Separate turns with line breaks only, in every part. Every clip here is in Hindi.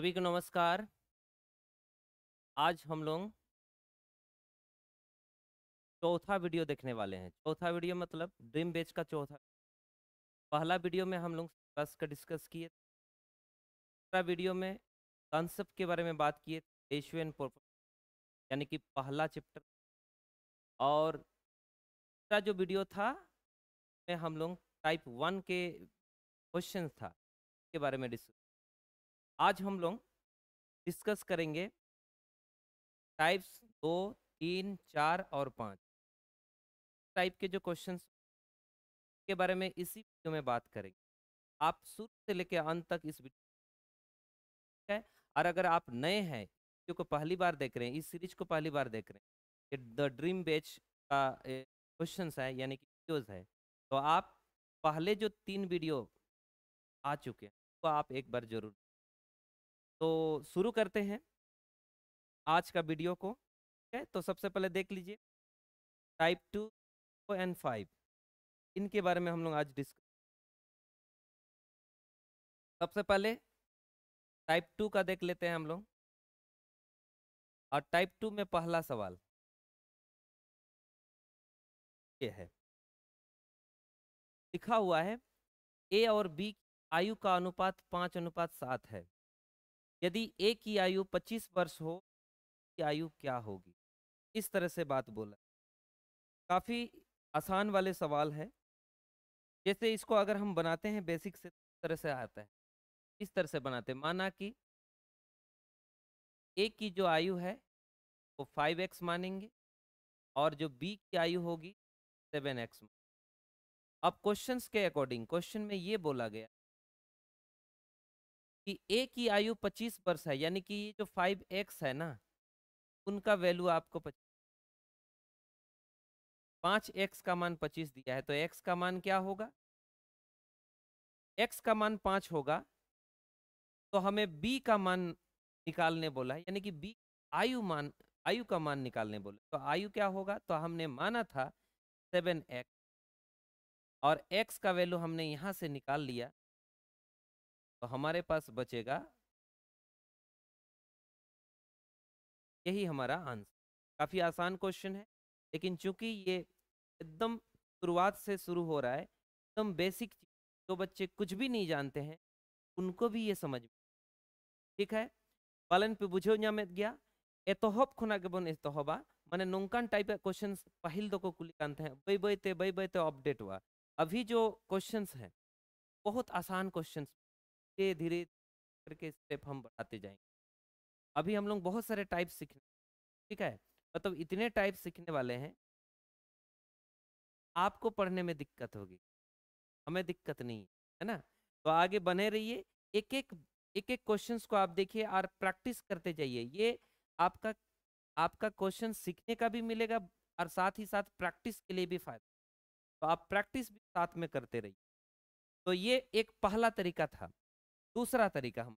सभी को नमस्कार। आज हम लोग चौथा वीडियो देखने वाले हैं। चौथा वीडियो मतलब ड्रीम बेच का चौथा। पहला वीडियो में हम लोग बस का डिस्कस किए। दूसरा वीडियो में कॉन्सेप्ट के बारे में बात किए, रेशियो एंड प्रोपोर्शन, यानी कि पहला चैप्टर। और तीसरा जो वीडियो था में हम लोग टाइप 1 के क्वेश्चन था के बारे में डिस्कस। आज हम लोग डिस्कस करेंगे टाइप्स 2, 3, 4 और 5 टाइप के जो क्वेश्चंस के बारे में इसी वीडियो में बात करेंगे। आप शुरू से लेकर अंत तक इस वीडियो है। और अगर आप नए हैं, वीडियो को पहली बार देख रहे हैं, इस सीरीज को पहली बार देख रहे हैं, ये द ड्रीम बैच का क्वेश्चंस है यानी कि वीडियोस है, तो आप पहले जो 3 वीडियो आ चुके हैं तो आप एक बार जरूर। तो शुरू करते हैं आज का वीडियो को। ठीक है, तो सबसे पहले देख लीजिए टाइप 2 एंड 5, इनके बारे में हम लोग आज डिस्कस। सबसे पहले टाइप 2 का देख लेते हैं हम लोग। और टाइप 2 में पहला सवाल ये है, लिखा हुआ है ए और बी की आयु का अनुपात 5:7 है। यदि ए की आयु 25 वर्ष हो, की आयु क्या होगी? इस तरह से बात बोला। काफी आसान वाले सवाल है। जैसे इसको अगर हम बनाते हैं बेसिक से, इस तरह से आता है। इस तरह से बनाते हैं, माना कि ए की जो आयु है वो 5x मानेंगे और जो बी की आयु होगी 7x। अब क्वेश्चंस के अकॉर्डिंग क्वेश्चन में ये बोला गया कि ए की आयु 25 वर्ष है, यानी कि ये जो 5x है ना, उनका वैल्यू आपको 5x का मान 25 दिया है, तो x का मान क्या होगा? x का मान 5 होगा, तो हमें b का मान निकालने बोला है, यानी कि b आयु का मान निकालने बोला। तो आयु क्या होगा? तो हमने माना था 7x, और x का वैल्यू हमने यहाँ से निकाल लिया, तो हमारे पास बचेगा, यही हमारा आंसर। काफी आसान क्वेश्चन है, लेकिन चूंकि ये एकदम शुरुआत से शुरू हो रहा है, एकदम बेसिक चीज, जो बच्चे कुछ भी नहीं जानते हैं उनको भी ये समझ में। ठीक है, पालन पे बुझो में गया एतोहब खुना के बन एतोहबा माने नोंकान टाइप के क्वेश्चंस पहिल दो को कुली कानते हैं, बई बई ते अपडेट हुआ। अभी जो क्वेश्चंस हैं बहुत आसान क्वेश्चंस, धीरे धीरे करके स्टेप हम बढ़ाते जाएंगे। अभी हम लोग बहुत सारे टाइप सीखने, ठीक है, मतलब इतने टाइप सीखने वाले हैं, आपको पढ़ने में दिक्कत होगी, हमें दिक्कत नहीं है ना। तो आगे बने रहिए, एक एक क्वेश्चंस को आप देखिए और प्रैक्टिस करते जाइए। ये आपका आपका क्वेश्चन सीखने का भी मिलेगा और साथ ही साथ प्रैक्टिस के लिए भी फायदा। तो आप प्रैक्टिस भी साथ में करते रहिए। तो ये एक पहला तरीका था। दूसरा तरीका, हम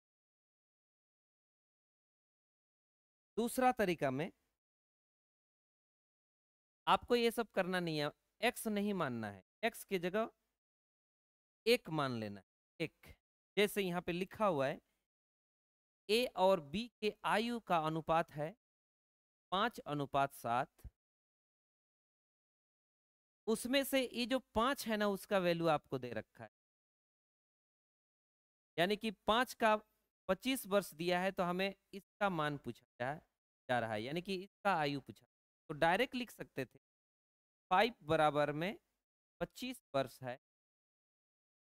दूसरा तरीका में आपको ये सब करना नहीं है, एक्स नहीं मानना है, एक्स की जगह एक मान लेना है। एक, जैसे यहाँ पे लिखा हुआ है ए और बी के आयु का अनुपात है 5:7। उसमें से ये जो 5 है ना, उसका वैल्यू आपको दे रखा है, यानी कि 5 का 25 वर्ष दिया है, तो हमें इसका मान पूछा जा रहा है, यानी कि इसका आयु पूछा। तो डायरेक्ट लिख सकते थे 5 बराबर में 25 वर्ष है,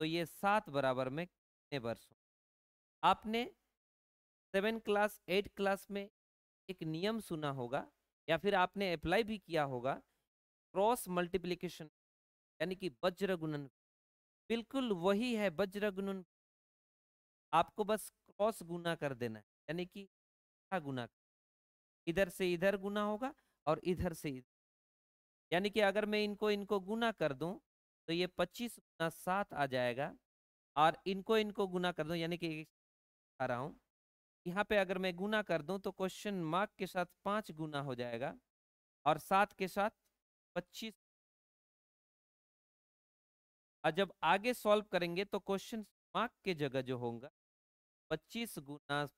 तो ये 7 बराबर में कितने वर्ष हो? आपने 8 क्लास में एक नियम सुना होगा, या फिर आपने अप्लाई भी किया होगा, क्रॉस मल्टीप्लिकेशन, यानी कि वज्र गुणन। बिल्कुल वही है वज्र गुणन। आपको बस क्रॉस गुना कर देना है, यानी कि गुना, इधर से इधर गुना होगा और इधर से इधर। यानी कि अगर मैं इनको इनको गुना कर दूं तो ये 25 × 7 आ जाएगा, और इनको इनको गुना कर दूं, यानी कि आ रहा हूं यहाँ पे, अगर मैं गुना कर दूं तो क्वेश्चन मार्क के साथ 5 गुना हो जाएगा और 7 के साथ 25। और जब आगे सॉल्व करेंगे तो क्वेश्चन मार्क के जगह जो होगा 25 ×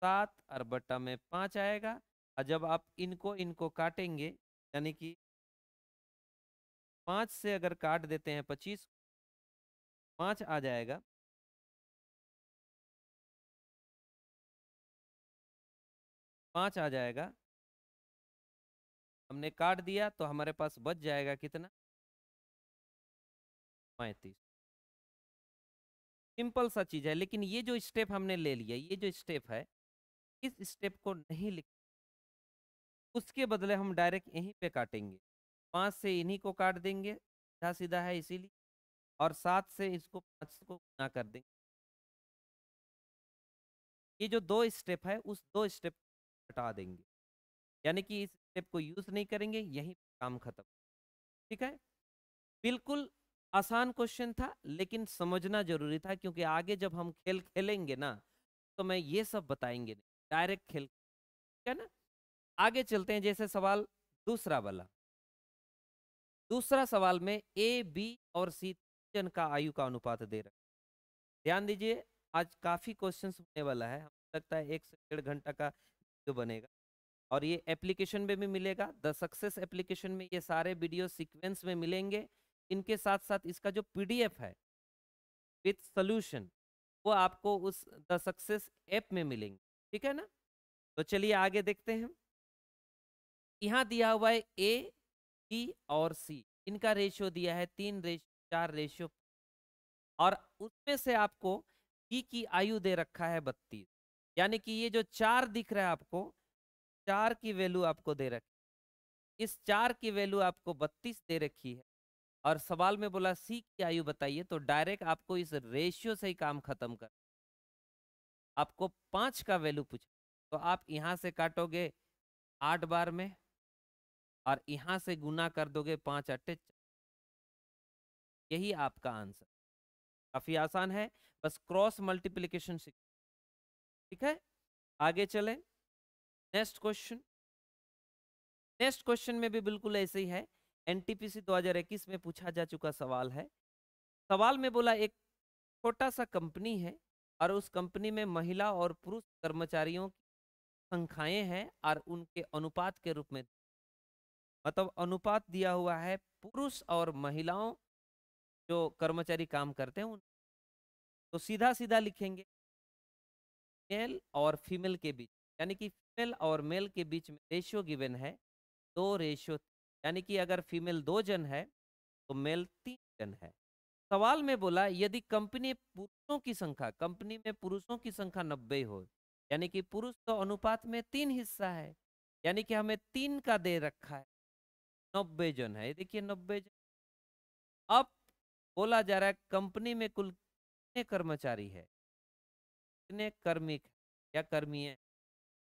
7 और बटा में 5 आएगा। और जब आप इनको इनको काटेंगे, यानी कि 5 से अगर काट देते हैं 25, 5 आ जाएगा। पाँच आ जाएगा, हमने काट दिया तो हमारे पास बच जाएगा कितना, 35। सिंपल सा चीज है, लेकिन ये जो स्टेप हमने ले लिया, ये जो स्टेप है, इस स्टेप को नहीं लिख, उसके बदले हम डायरेक्ट यहीं पे काटेंगे। 5 से इन्हीं को काट देंगे, सीधा सीधा है इसीलिए, और 7 से इसको 5 को गुना कर देंगे। ये जो दो स्टेप है, उस दो स्टेप हटा देंगे, यानी कि इस स्टेप को यूज नहीं करेंगे, यहीं पे काम खत्म। ठीक है, बिल्कुल आसान क्वेश्चन था, लेकिन समझना जरूरी था, क्योंकि आगे जब हम खेल खेलेंगे ना, तो मैं ये सब बताएंगे नहीं, डायरेक्ट खेल। ठीक है ना, आगे चलते हैं। जैसे सवाल दूसरा वाला, दूसरा सवाल में ए, बी और सी जन का आयु का अनुपात दे रखा है। ध्यान दीजिए, आज काफी क्वेश्चंस होने वाला है, हमें लगता है 1 से 1.5 घंटा का वीडियो बनेगा, और ये एप्लीकेशन में भी मिलेगा। द सक्सेस एप्लीकेशन में ये सारे वीडियो सीक्वेंस में मिलेंगे। इनके साथ साथ इसका जो पीडीएफ है विथ सोल्यूशन, वो आपको उस द सक्सेस ऐप में मिलेंगे। ठीक है ना, तो चलिए आगे देखते हैं। यहाँ दिया हुआ है ए, बी और सी, इनका रेशियो दिया है 3:4, और उसमें से आपको बी की आयु दे रखा है 32। यानी कि ये जो 4 दिख रहा है आपको, 4 की वैल्यू आपको दे रखी, इस 4 की वैल्यू आपको 32 दे रखी है, और सवाल में बोला सी की आयु बताइए, तो डायरेक्ट आपको इस रेशियो से ही काम खत्म कर, आपको 5 का वैल्यू पूछा, तो आप यहां से काटोगे 8 बार में, और यहां से गुना कर दोगे 5 × 8, यही आपका आंसर। काफी आसान है, बस क्रॉस मल्टीप्लिकेशन सीख। ठीक है, आगे चलें। नेक्स्ट क्वेश्चन, नेक्स्ट क्वेश्चन में भी बिल्कुल ऐसे ही है, एनटीपीसी 2021 में पूछा जा चुका सवाल है। सवाल में बोला एक छोटा सा कंपनी है, और उस कंपनी में महिला और पुरुष कर्मचारियों की संख्याएं हैं, और उनके अनुपात के रूप में, मतलब अनुपात दिया हुआ है पुरुष और महिलाओं जो कर्मचारी काम करते हैं उन, तो सीधा सीधा लिखेंगे मेल और फीमेल के बीच, यानी कि फीमेल और मेल के बीच में रेशियो गिवन है 2:3, यानी कि अगर फीमेल 2 जन है तो मेल 3 जन है। सवाल में बोला यदि कंपनी में पुरुषों की संख्या 90 हो, यानी कि पुरुष तो अनुपात में 3 हिस्सा है, यानी कि हमें 3 का दे रखा है, 90 जन है, ये देखिए 90 जन। अब बोला जा रहा है कंपनी में कुल कितने कर्मचारी है, कितने कर्मिक या कर्मी है,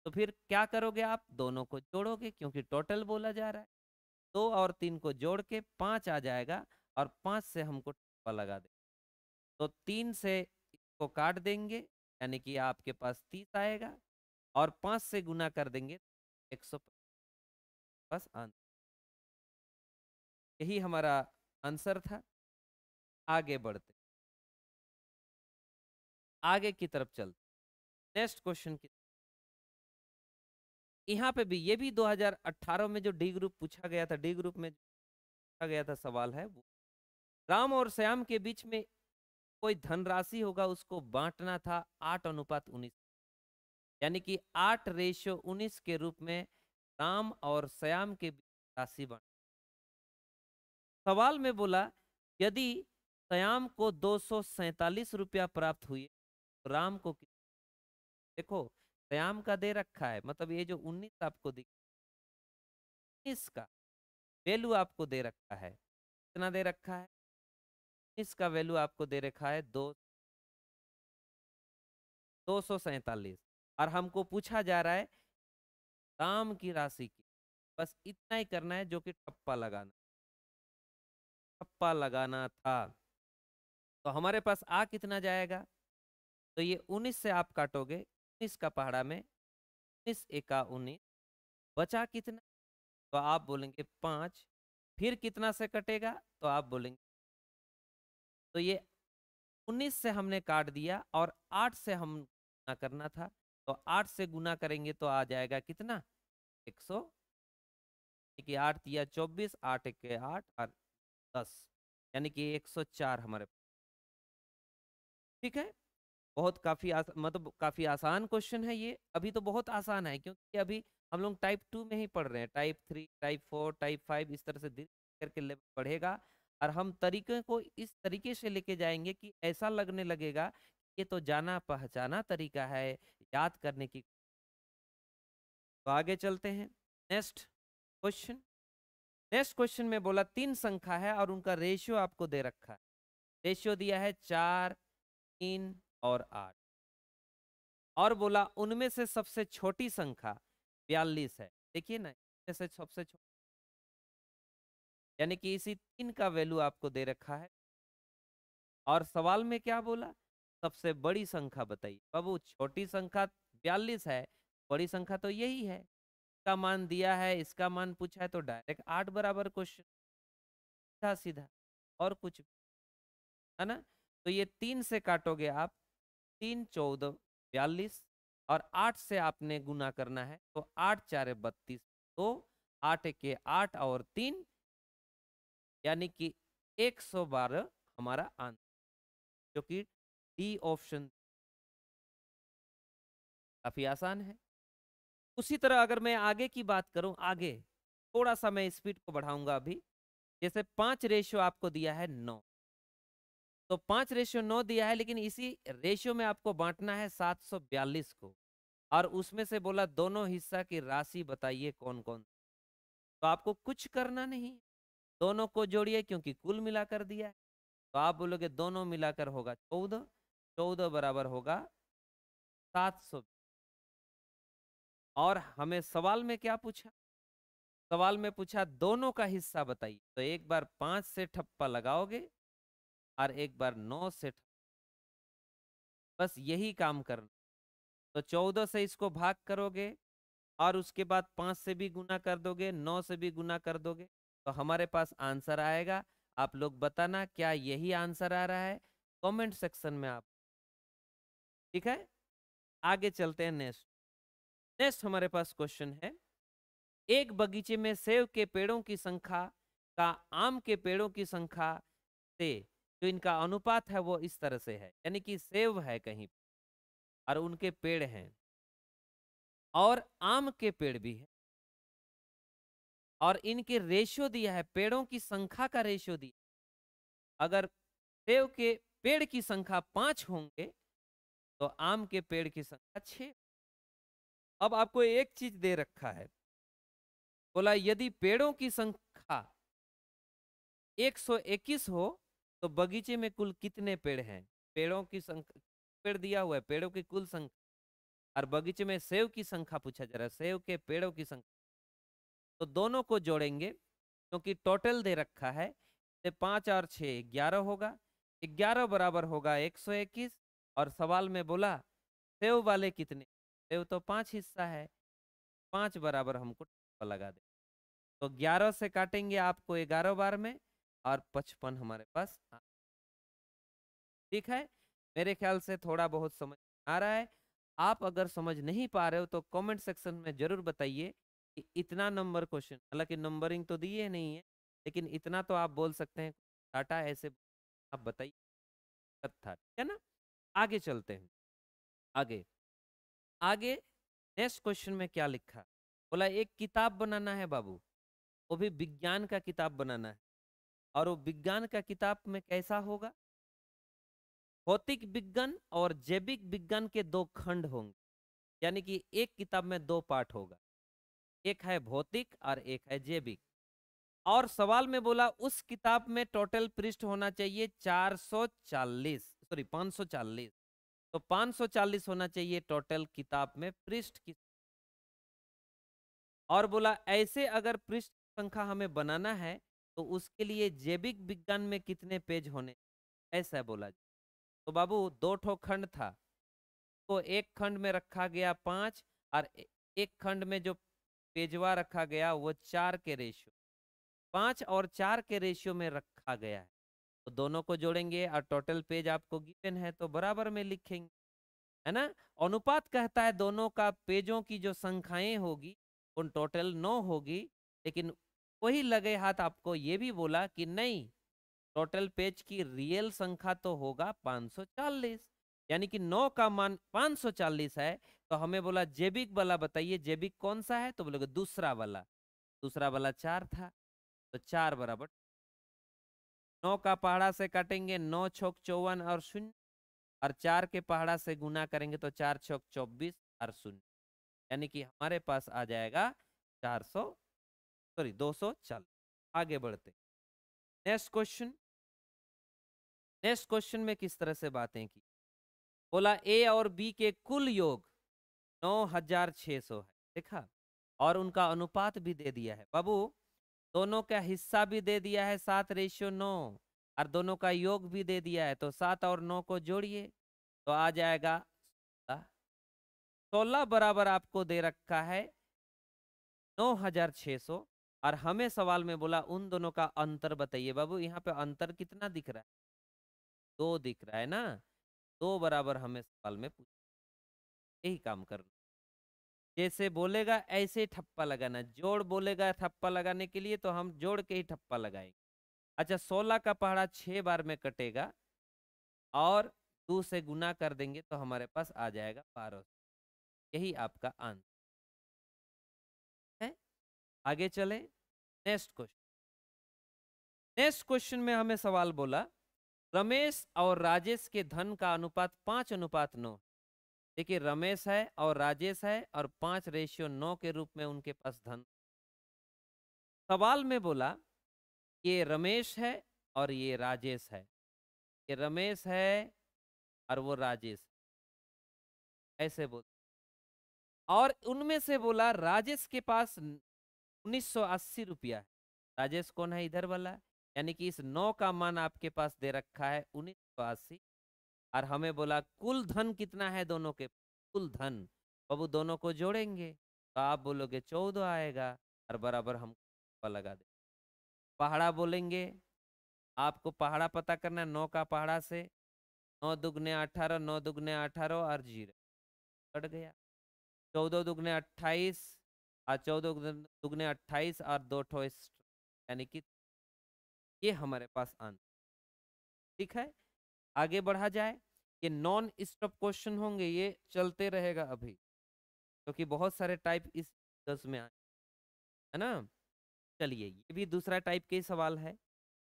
तो फिर क्या करोगे, आप दोनों को जोड़ोगे, क्योंकि टोटल बोला जा रहा है। 2 और 3 को जोड़ के 5 आ जाएगा, और 5 से हमको टप्पा लगा दे, तो 3 से इसको काट देंगे, यानी कि आपके पास 30 आएगा, और 5 से गुना कर देंगे 100। बस आंसर, यही हमारा आंसर था। आगे बढ़ते, आगे की तरफ चलते, नेक्स्ट क्वेश्चन की। यहाँ पे भी, ये भी 2018 में जो डी ग्रुप पूछा गया था, डी ग्रुप में पूछा गया था सवाल है वो, राम और श्याम के बीच में कोई धनराशि होगा, उसको बांटना था 8:19, यानी कि 8:19 के रूप में राम और श्याम के बीच राशि बांट। सवाल में बोला यदि श्याम को 247 रुपया प्राप्त हुए, तो राम को देखो श्याम का दे रखा है, मतलब ये जो 19 आपको दिख, 19 का वैल्यू आपको दे रखा है, कितना दे रखा है, 19 का वैल्यू आपको दे रखा है 247, और हमको पूछा जा रहा है राम की राशि की। बस इतना ही करना है, जो कि ठप्पा लगाना, ठप्पा लगाना था। तो हमारे पास आ कितना जाएगा, तो ये 19 से आप काटोगे, 19 का पहाड़ा में 19 एका 19, बचा कितना, तो आप बोलेंगे 5, फिर कितना से कटेगा, तो आप बोलेंगे, तो ये 19 से हमने काट दिया, और 8 से हम ना करना था, तो 8 से गुना करेंगे तो आ जाएगा कितना 100, कि 8 तिया 24, 8 के 8 और 10, यानी कि 104 हमारे। ठीक है, बहुत काफी मतलब काफी आसान क्वेश्चन है ये। अभी तो बहुत आसान है क्योंकि अभी हम लोग टाइप 2 में ही पढ़ रहे हैं। टाइप 3, टाइप 4, टाइप 5 इस तरह से धीरे करके लेवल बढ़ेगा, और हम तरीके को इस तरीके से लेके जाएंगे कि ऐसा लगने लगेगा कि ये तो जाना पहचाना तरीका है याद करने की। तो आगे चलते हैं नेक्स्ट क्वेश्चन। नेक्स्ट क्वेश्चन में बोला 3 संख्या है और उनका रेशियो आपको दे रखा है। रेशियो दिया है 4, 3 और 8, और बोला उनमें से सबसे छोटी संख्या 42 है। देखिए ना, इनमें से सबसे छोटी, यानी कि इसी 3 का वैल्यू आपको दे रखा है। और सवाल में क्या बोला, सबसे बड़ी संख्या बताइए। बाबू छोटी संख्या 42 है, बड़ी संख्या तो यही है। इसका मान दिया है, इसका मान पूछा है, तो डायरेक्ट 8 बराबर क्वेश्चन, सीधा सीधा, और कुछ है ना। तो ये 3 से काटोगे आप, 3 14 42, और 8 से आपने गुना करना है, तो 8 4 32, तो 8 के 8 और 3, यानी कि 112 हमारा आंसर, जो कि डी ऑप्शन। काफी आसान है। उसी तरह अगर मैं आगे की बात करूं, आगे थोड़ा सा मैं स्पीड को बढ़ाऊंगा अभी। जैसे 5 रेशियो आपको दिया है 9, तो 5:9 दिया है, लेकिन इसी रेशियो में आपको बांटना है 742 को, और उसमें से बोला दोनों हिस्सा की राशि बताइए कौन कौन। तो आपको कुछ करना नहीं, दोनों को जोड़िए क्योंकि कुल मिलाकर दिया है। तो आप बोलोगे दोनों मिलाकर होगा 14, 14 बराबर होगा 700। और हमें सवाल में क्या पूछा, सवाल में पूछा दोनों का हिस्सा बताइए। तो एक बार 5 से ठप्पा लगाओगे और एक बार 9 से बस यही काम करना। तो 14 से इसको भाग करोगे, और उसके बाद 5 से भी गुना कर दोगे, 9 से भी गुना कर दोगे, तो हमारे पास आंसर आएगा। आप लोग बताना क्या यही आंसर आ रहा है, कमेंट सेक्शन में आप। ठीक है, आगे चलते हैं नेक्स्ट। नेक्स्ट हमारे पास क्वेश्चन है, एक बगीचे में सेब के पेड़ों की संख्या का आम के पेड़ों की संख्या से जो इनका अनुपात है वो इस तरह से है। यानी कि सेब है कहीं और उनके पेड़ हैं, और आम के पेड़ भी है, और इनके रेशियो दिया है, पेड़ों की संख्या का रेशियो दिया। अगर सेब के पेड़ की संख्या 5 होंगे तो आम के पेड़ की संख्या 6। अब आपको एक चीज दे रखा है, बोला यदि पेड़ों की संख्या 121 हो तो बगीचे में कुल कितने पेड़ हैं। पेड़ों की संख्या, पेड़ दिया हुआ है, पेड़ों की कुल संख्या, और बगीचे में सेब की संख्या पूछा जा रहा है, सेब के पेड़ों की संख्या। तो दोनों को जोड़ेंगे क्योंकि टोटल दे रखा है, तो 5 और 6 11 होगा, 11 बराबर होगा 121। और सवाल में बोला सेव वाले कितने, सेव तो 5 हिस्सा है, 5 बराबर हमको लगा दे। तो 11 से काटेंगे आपको 11 बार में, और 55 हमारे पास ठीक है। मेरे ख्याल से थोड़ा बहुत समझ आ रहा है। आप अगर समझ नहीं पा रहे हो तो कमेंट सेक्शन में जरूर बताइए कि इतना नंबर क्वेश्चन, हालांकि नंबरिंग तो दिए नहीं है, लेकिन इतना तो आप बोल सकते हैं टाटा ऐसे, आप बताइए था, ठीक है ना। आगे चलते हैं, आगे आगे नेक्स्ट क्वेश्चन में क्या लिखा है? बोला एक किताब बनाना है बाबू, वो भी विज्ञान का किताब बनाना है, और वो विज्ञान का किताब में कैसा होगा, भौतिक विज्ञान और जैविक विज्ञान के 2 खंड होंगे। यानी कि एक किताब में 2 पार्ट होगा, एक है भौतिक और एक है जैविक। और सवाल में बोला उस किताब में टोटल पृष्ठ होना चाहिए 440, सॉरी 540। तो 540 होना चाहिए टोटल किताब में पृष्ठ की। और बोला ऐसे अगर पृष्ठ संख्या हमें बनाना है तो उसके लिए जैविक विज्ञान में कितने पेज होने, ऐसा बोला। तो बाबू 2 ठो खंड था, तो एक खंड में रखा गया 5, और एक खंड में जो पेजवा रखा गया वो 4 के रेशियो, 5 और 4 के रेशियो में रखा गया है। तो दोनों को जोड़ेंगे और टोटल पेज आपको गिवन है तो बराबर में लिखेंगे। है ना। अनुपात कहता है दोनों का पेजों की जो संख्याएं होगी उन टोटल 9 होगी, लेकिन वही लगे हाथ आपको ये भी बोला कि नहीं, टोटल पेज की रियल संख्या तो होगा 540, यानी कि 9 का मान 540 है। तो हमें बोला जैविक वाला बताइए, जैविक कौन सा है, तो बोलोगे दूसरा वाला 4 था, तो 4 बराबर 9 का पहाड़ा से काटेंगे 9 छोक 54 और शून्य, और 4 के पहाड़ा से गुना करेंगे तो 4 छोक 24 और शून्य, यानी कि हमारे पास आ जाएगा 240। आगे बढ़ते नेक्स्ट क्वेश्चन। नेक्स्ट क्वेश्चन में किस तरह से बातें की, बोला ए और बी के कुल योग 9600 है, देखा, और उनका अनुपात भी दे दिया है बाबू, दोनों का हिस्सा भी दे दिया है 7:9, और दोनों का योग भी दे दिया है, तो 7 और 9 को जोड़िए तो आ जाएगा 16 बराबर आपको दे रखा है 9600, और हमें सवाल में बोला उन दोनों का अंतर बताइए। बाबू यहाँ पे अंतर कितना दिख रहा है, 2 दिख रहा है ना, 2 बराबर हमें सवाल में पूछ, यही काम करना, जैसे बोलेगा ऐसे ही ठप्पा लगाना, जोड़ बोलेगा ठप्पा लगाने के लिए तो हम जोड़ के ही ठप्पा लगाएंगे। अच्छा, 16 का पहाड़ा 6 बार में कटेगा और 2 से गुना कर देंगे तो हमारे पास आ जाएगा 1200, यही आपका आंसर है। आगे चले नेक्स्ट क्वेश्चन। नेक्स्ट क्वेश्चन में हमें सवाल बोला रमेश और राजेश के धन का अनुपात 5:9। देखिए रमेश है और राजेश है और 5:9 के रूप में उनके पास धन। सवाल में बोला ये रमेश है और ये राजेश है, ये रमेश है और वो राजेश, ऐसे बोल, और उनमें से बोला राजेश के पास 1980 रुपया है। राजेश कौन है, इधर वाला, यानी कि इस 9 का मान आपके पास दे रखा है 1980, और हमें बोला कुल धन कितना है दोनों के, कुल धन बाबू दोनों को जोड़ेंगे तो आप बोलोगे 14 आएगा, और बराबर हम लगा दे। पहाड़ा बोलेंगे, आपको पहाड़ा पता करना है, 9 का पहाड़ा से 9 दुगने 18, 9 दुगने 18 और 0 कट गया, 14 दुगने 28 और 14 दुगने 28 और 2 ठो यानी कि ये हमारे पास आंसर। ठीक है, आगे बढ़ा जाए। ये नॉन स्टॉप क्वेश्चन होंगे, ये चलते रहेगा अभी, क्योंकि बहुत सारे टाइप इस दस में आए, है ना। चलिए ये भी दूसरा टाइप के सवाल है।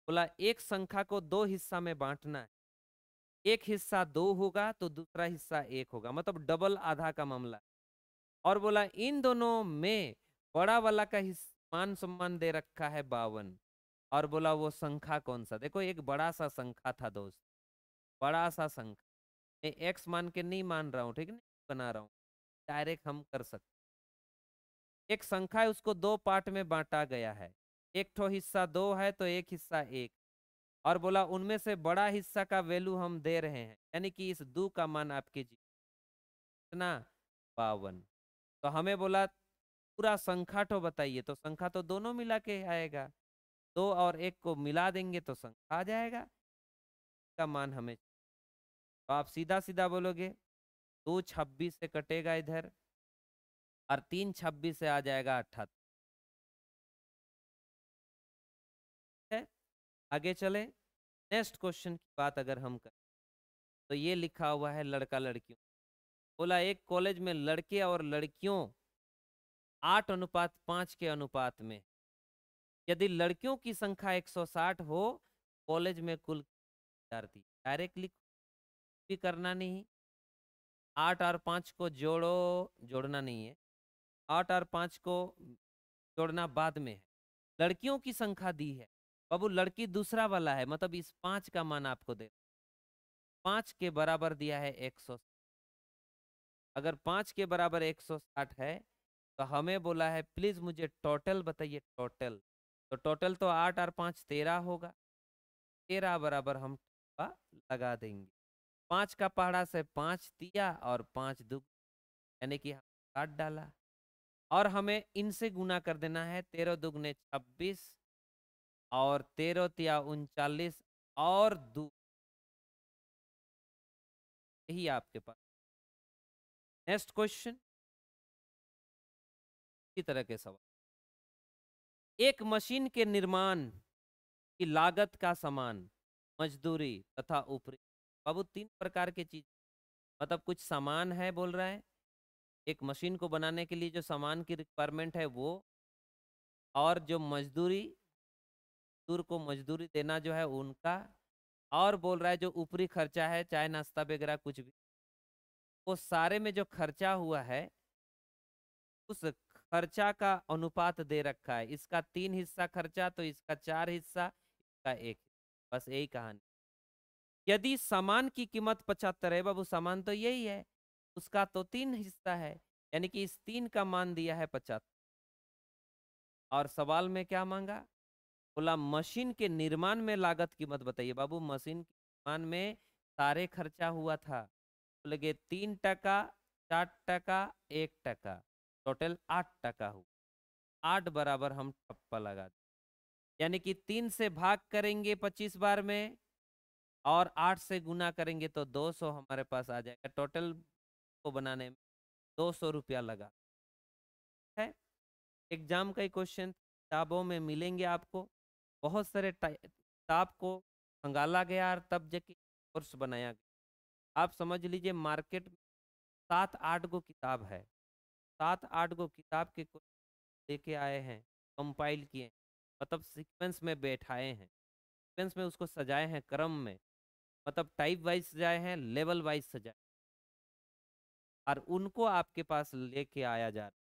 बोला एक संख्या को 2 हिस्सा में बांटना है, एक हिस्सा 2 होगा तो दूसरा हिस्सा 1 होगा, मतलब डबल आधा का मामला। और बोला इन दोनों में बड़ा वाला का मान सम्मान दे रखा है 52, और बोला वो संख्या कौन सा। देखो एक बड़ा सा संख्या था दोस्त, बड़ा सा संख्या, मैं एक्स मान के नहीं मान रहा हूँ, ठीक है, बना रहा हूँ, डायरेक्ट हम कर सकते। एक संख्या है उसको 2 पार्ट में बांटा गया है, एक ठो हिस्सा 2 है तो एक हिस्सा 1, और बोला उनमें से बड़ा हिस्सा का वैल्यू हम दे रहे हैं, यानी कि इस 2 का मान आपके कितना 52। तो हमें बोला पूरा संख्या तो बताइए, तो संख्या तो दोनों मिला के आएगा, 2 और 1 को मिला देंगे तो संख्या आ जाएगा का मान हमें। तो आप सीधा सीधा बोलोगे 2 26 से कटेगा इधर, और 3 26 से आ जाएगा 78 है। आगे चले नेक्स्ट क्वेश्चन की बात अगर हम करें, तो ये लिखा हुआ है लड़का लड़कियों। बोला एक कॉलेज में लड़के और लड़कियों 8:5 के अनुपात में, यदि लड़कियों की संख्या 160 हो, कॉलेज में कुल विद्यार्थी, डायरेक्ट लिख भी करना नहीं, 8 और 5 को जोड़ो, जोड़ना नहीं है, 8 और 5 को जोड़ना बाद में है। लड़कियों की संख्या दी है बाबू, लड़की दूसरा वाला है, मतलब इस 5 का मान आपको दे, 5 के बराबर दिया है 100। अगर 5 के बराबर 160 है तो हमें बोला है प्लीज मुझे टोटल बताइए, टोटल। तो टोटल तो 8 और 5 13 होगा, 13 बराबर हम लगा देंगे। 5 का पहाड़ा से 5 दिया और 5 दुग, यानी कि हम काट डाला, और हमें इनसे गुना कर देना है, 13 दुगने 26 और 13 तिया 39 और 2, यही आपके पास नेक्स्ट क्वेश्चन इसी तरह के सवाल। एक मशीन के निर्माण की लागत का समान मजदूरी तथा ऊपरी। बाबू तीन प्रकार की चीज, मतलब कुछ सामान है बोल रहा है, एक मशीन को बनाने के लिए जो सामान की रिक्वायरमेंट है वो, और जो मजदूरी, मजदूर को मजदूरी देना जो है उनका, और बोल रहा है जो ऊपरी खर्चा है चाहे नाश्ता वगैरह कुछ भी, वो सारे में जो खर्चा हुआ है उस खर्चा का अनुपात दे रखा है। इसका 3 हिस्सा खर्चा तो इसका 4 हिस्सा, इसका 1। बस यही कहानी। यदि सामान की कीमत 75 है, बाबू सामान तो यही है, उसका तो 3 हिस्सा है, यानी कि इस 3 का मान दिया है 75। और सवाल में क्या मांगा, बोला मशीन के निर्माण में लागत कीमत बताइए। बाबू मशीन के निर्माण में सारे खर्चा हुआ था, बोले 3%, 4%, 1%, टोटल 8% हुआ। 8 बराबर हम ठप्पा लगा दें, यानी कि 3 से भाग करेंगे 25 बार में और 8 से गुना करेंगे तो 200 हमारे पास आ जाएगा। टोटल को बनाने में 200 रुपया लगा है। एग्जाम का ही क्वेश्चन, किताबों में मिलेंगे आपको, बहुत सारे किताब को खंगाला गया और तब जाके कोर्स बनाया गया। आप समझ लीजिए मार्केट में 7-8 गो किताब है, 7-8 गो किताब के लेके आए हैं, कंपाइल किए हैं, मतलब सीक्वेंस में बैठाए हैं, सीक्वेंस में उसको सजाए हैं, क्रम में, मतलब टाइप वाइज सजाए हैं, लेवल वाइज सजाए, और उनको आपके पास लेके आया जा रहा है।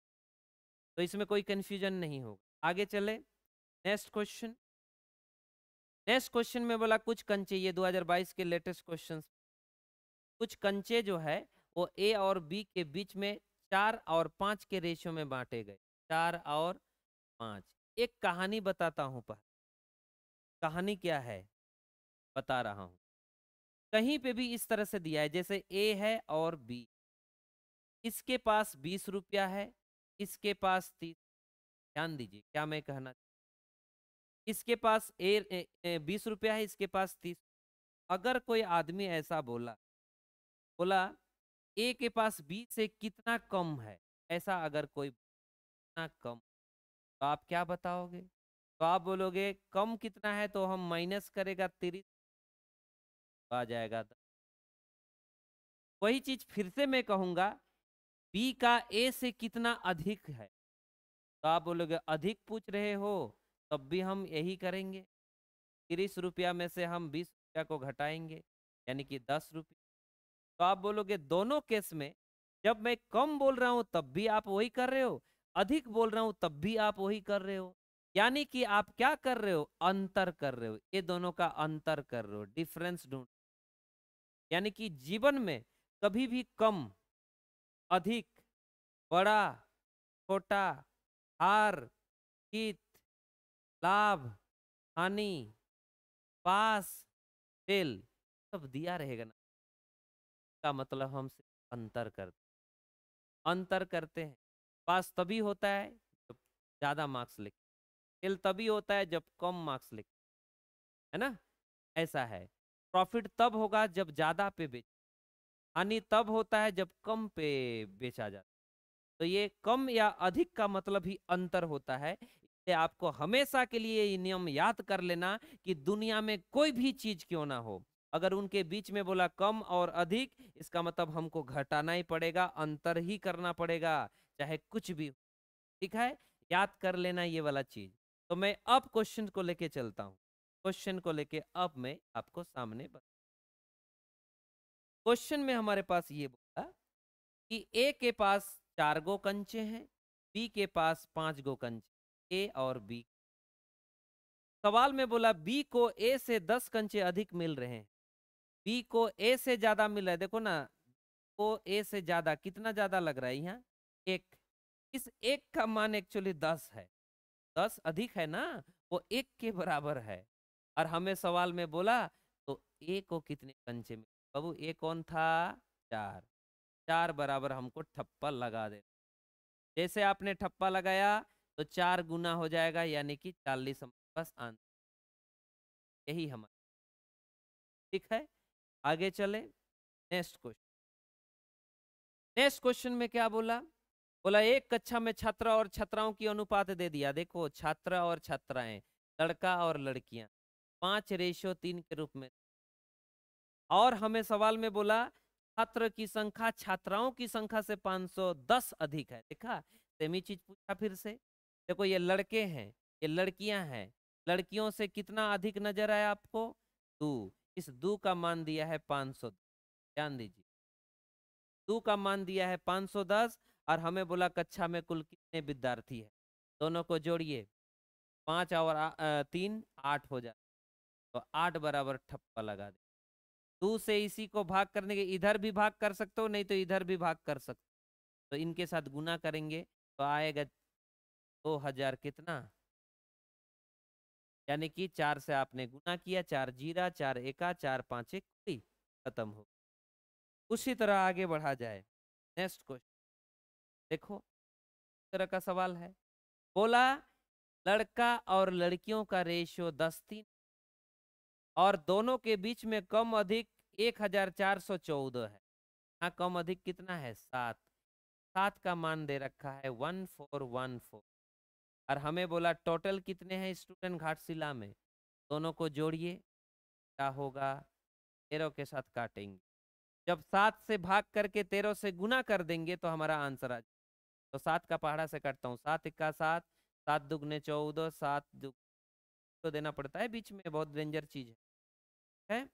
तो इसमें कोई कंफ्यूजन नहीं होगा। आगे चले, नेक्स्ट क्वेश्चन। नेक्स्ट क्वेश्चन में बोला कुछ कंचे, ये 2022 के लेटेस्ट क्वेश्चंस, कुछ कंचे जो है वो ए और बी के बीच में 4 और 5 के रेशियो में बांटे गए। 4 और 5। एक कहानी बताता हूं, पर कहानी क्या है बता रहा हूं। कहीं पे भी इस तरह से दिया है, जैसे ए है और बी, इसके पास 20 रुपया है, इसके पास 30। ध्यान दीजिए क्या मैं कहना, इसके पास 20 रुपया है, इसके पास 30। अगर कोई आदमी ऐसा बोला, बोला ए के पास बी से कितना कम है, ऐसा अगर कोई कितना कम, तो आप क्या बताओगे? तो आप बोलोगे कम कितना है, तो हम माइनस करेगा 30, आ जाएगा 10। वही चीज फिर से मैं कहूंगा, बी का ए से कितना अधिक है, तो आप बोलोगे अधिक पूछ रहे हो, तब भी हम यही करेंगे, 30 रुपया में से हम 20 रुपया को घटाएंगे, यानी कि 10 रुपया। तो आप बोलोगे दोनों केस में जब मैं कम बोल रहा हूं तब भी आप वही कर रहे हो, अधिक बोल रहा हूं तब भी आप वही कर रहे हो, यानी कि आप क्या कर रहे हो, अंतर कर रहे हो, ये दोनों का अंतर कर रहे हो, डिफरेंस ढूंढ। यानी कि जीवन में कभी भी कम, अधिक, बड़ा, छोटा, हार, जीत, लाभ, हानि, पास, फेल, सब दिया रहेगा ना, का मतलब हम सिर्फ अंतर करते हैं। पास तभी होता है जब ज्यादा मार्क्स लिख, फेल तभी होता है जब कम मार्क्स लिख, है ना, ऐसा है। प्रॉफिट तब होगा जब ज्यादा पे बेच, हानि तब होता है जब कम पे बेचा जाता। तो ये कम या अधिक का मतलब ही अंतर होता है। इसलिए आपको हमेशा के लिए ये नियम याद कर लेना कि दुनिया में कोई भी चीज क्यों ना हो, अगर उनके बीच में बोला कम और अधिक, इसका मतलब हमको घटाना ही पड़ेगा, अंतर ही करना पड़ेगा, चाहे कुछ भी हो। ठीक है, याद कर लेना ये वाला चीज। तो मैं अब क्वेश्चन को लेके चलता हूं, क्वेश्चन को लेके अब मैं आपको सामने बता। क्वेश्चन में हमारे पास ये बोला कि ए के पास 4 गो कंचे हैं, बी के पास 5 गो कंचे, ए और बी। सवाल में बोला बी को ए से 10 कंचे अधिक मिल रहे हैं, बी को ए से ज्यादा मिल रहा है। देखो ना, को ए से ज्यादा, कितना ज्यादा लग रहा है यहाँ, एक। इस एक का मान एक्चुअली 10 है, 10 अधिक है ना, वो एक के बराबर है। और हमें सवाल में बोला तो ए को कितने कंचे मिले, बाबू ए कौन था, 4। 4 बराबर हमको ठप्पा लगा दे, जैसे आपने ठप्पा लगाया तो 4 गुना हो जाएगा, यानी कि 40 हमारे पास आंसर, यही हमारा। ठीक है, आगे चले, नेक्स्ट क्वेश्चन। नेक्स्ट क्वेश्चन में क्या बोला? बोला एक कक्षा में छात्र और छात्राओं की अनुपात दे दिया। देखो छात्र और छात्राएं, लड़का और लड़कियां 5:3 के रूप में। और हमें सवाल में बोला छात्र की संख्या छात्राओं की संख्या से 510 अधिक है। देखा, सेमी चीज पूछा फिर से। देखो ये लड़के हैं, ये लड़कियां हैं, लड़कियों से कितना अधिक नजर आया आपको? 2। इस 2 का मान दिया है 500। ध्यान दीजिए, 2 का मान दिया है 510 और हमें बोला कक्षा में कुल कितने विद्यार्थी है। दोनों को जोड़िए, 5 और 3 8 हो जाए, तो 8 बराबर ठप्पा लगा दे। 2 से इसी को भाग करने के, इधर भी भाग कर सकते हो नहीं तो इधर भी भाग कर सकते हो। तो इनके साथ गुना करेंगे तो आएगा 2000 कितना, यानी कि 4 से आपने गुना किया, 4 जीरा 4 एका 4 5 कुड़ी, खत्म हो। उसी तरह आगे बढ़ा जाए। नेक्स्ट क्वेश्चन देखो, इस तरह का सवाल है। बोला लड़का और लड़कियों का रेशियो 10:3 और दोनों के बीच में कम अधिक 1414 है। यहाँ कम अधिक कितना है? 7। 7 का मान दे रखा है 1414 और हमें बोला टोटल कितने हैं स्टूडेंट घाटशिला में। दोनों को जोड़िए, क्या होगा? 13 के साथ काटेंगे। जब 7 से भाग करके 13 से गुना कर देंगे तो हमारा आंसर आ जाए। तो 7 का पहाड़ा से काटता हूँ, 7 इक्का 7, 7 दुगने 14, 7 तो देना पड़ता है बीच में, बहुत डेंजर चीज है।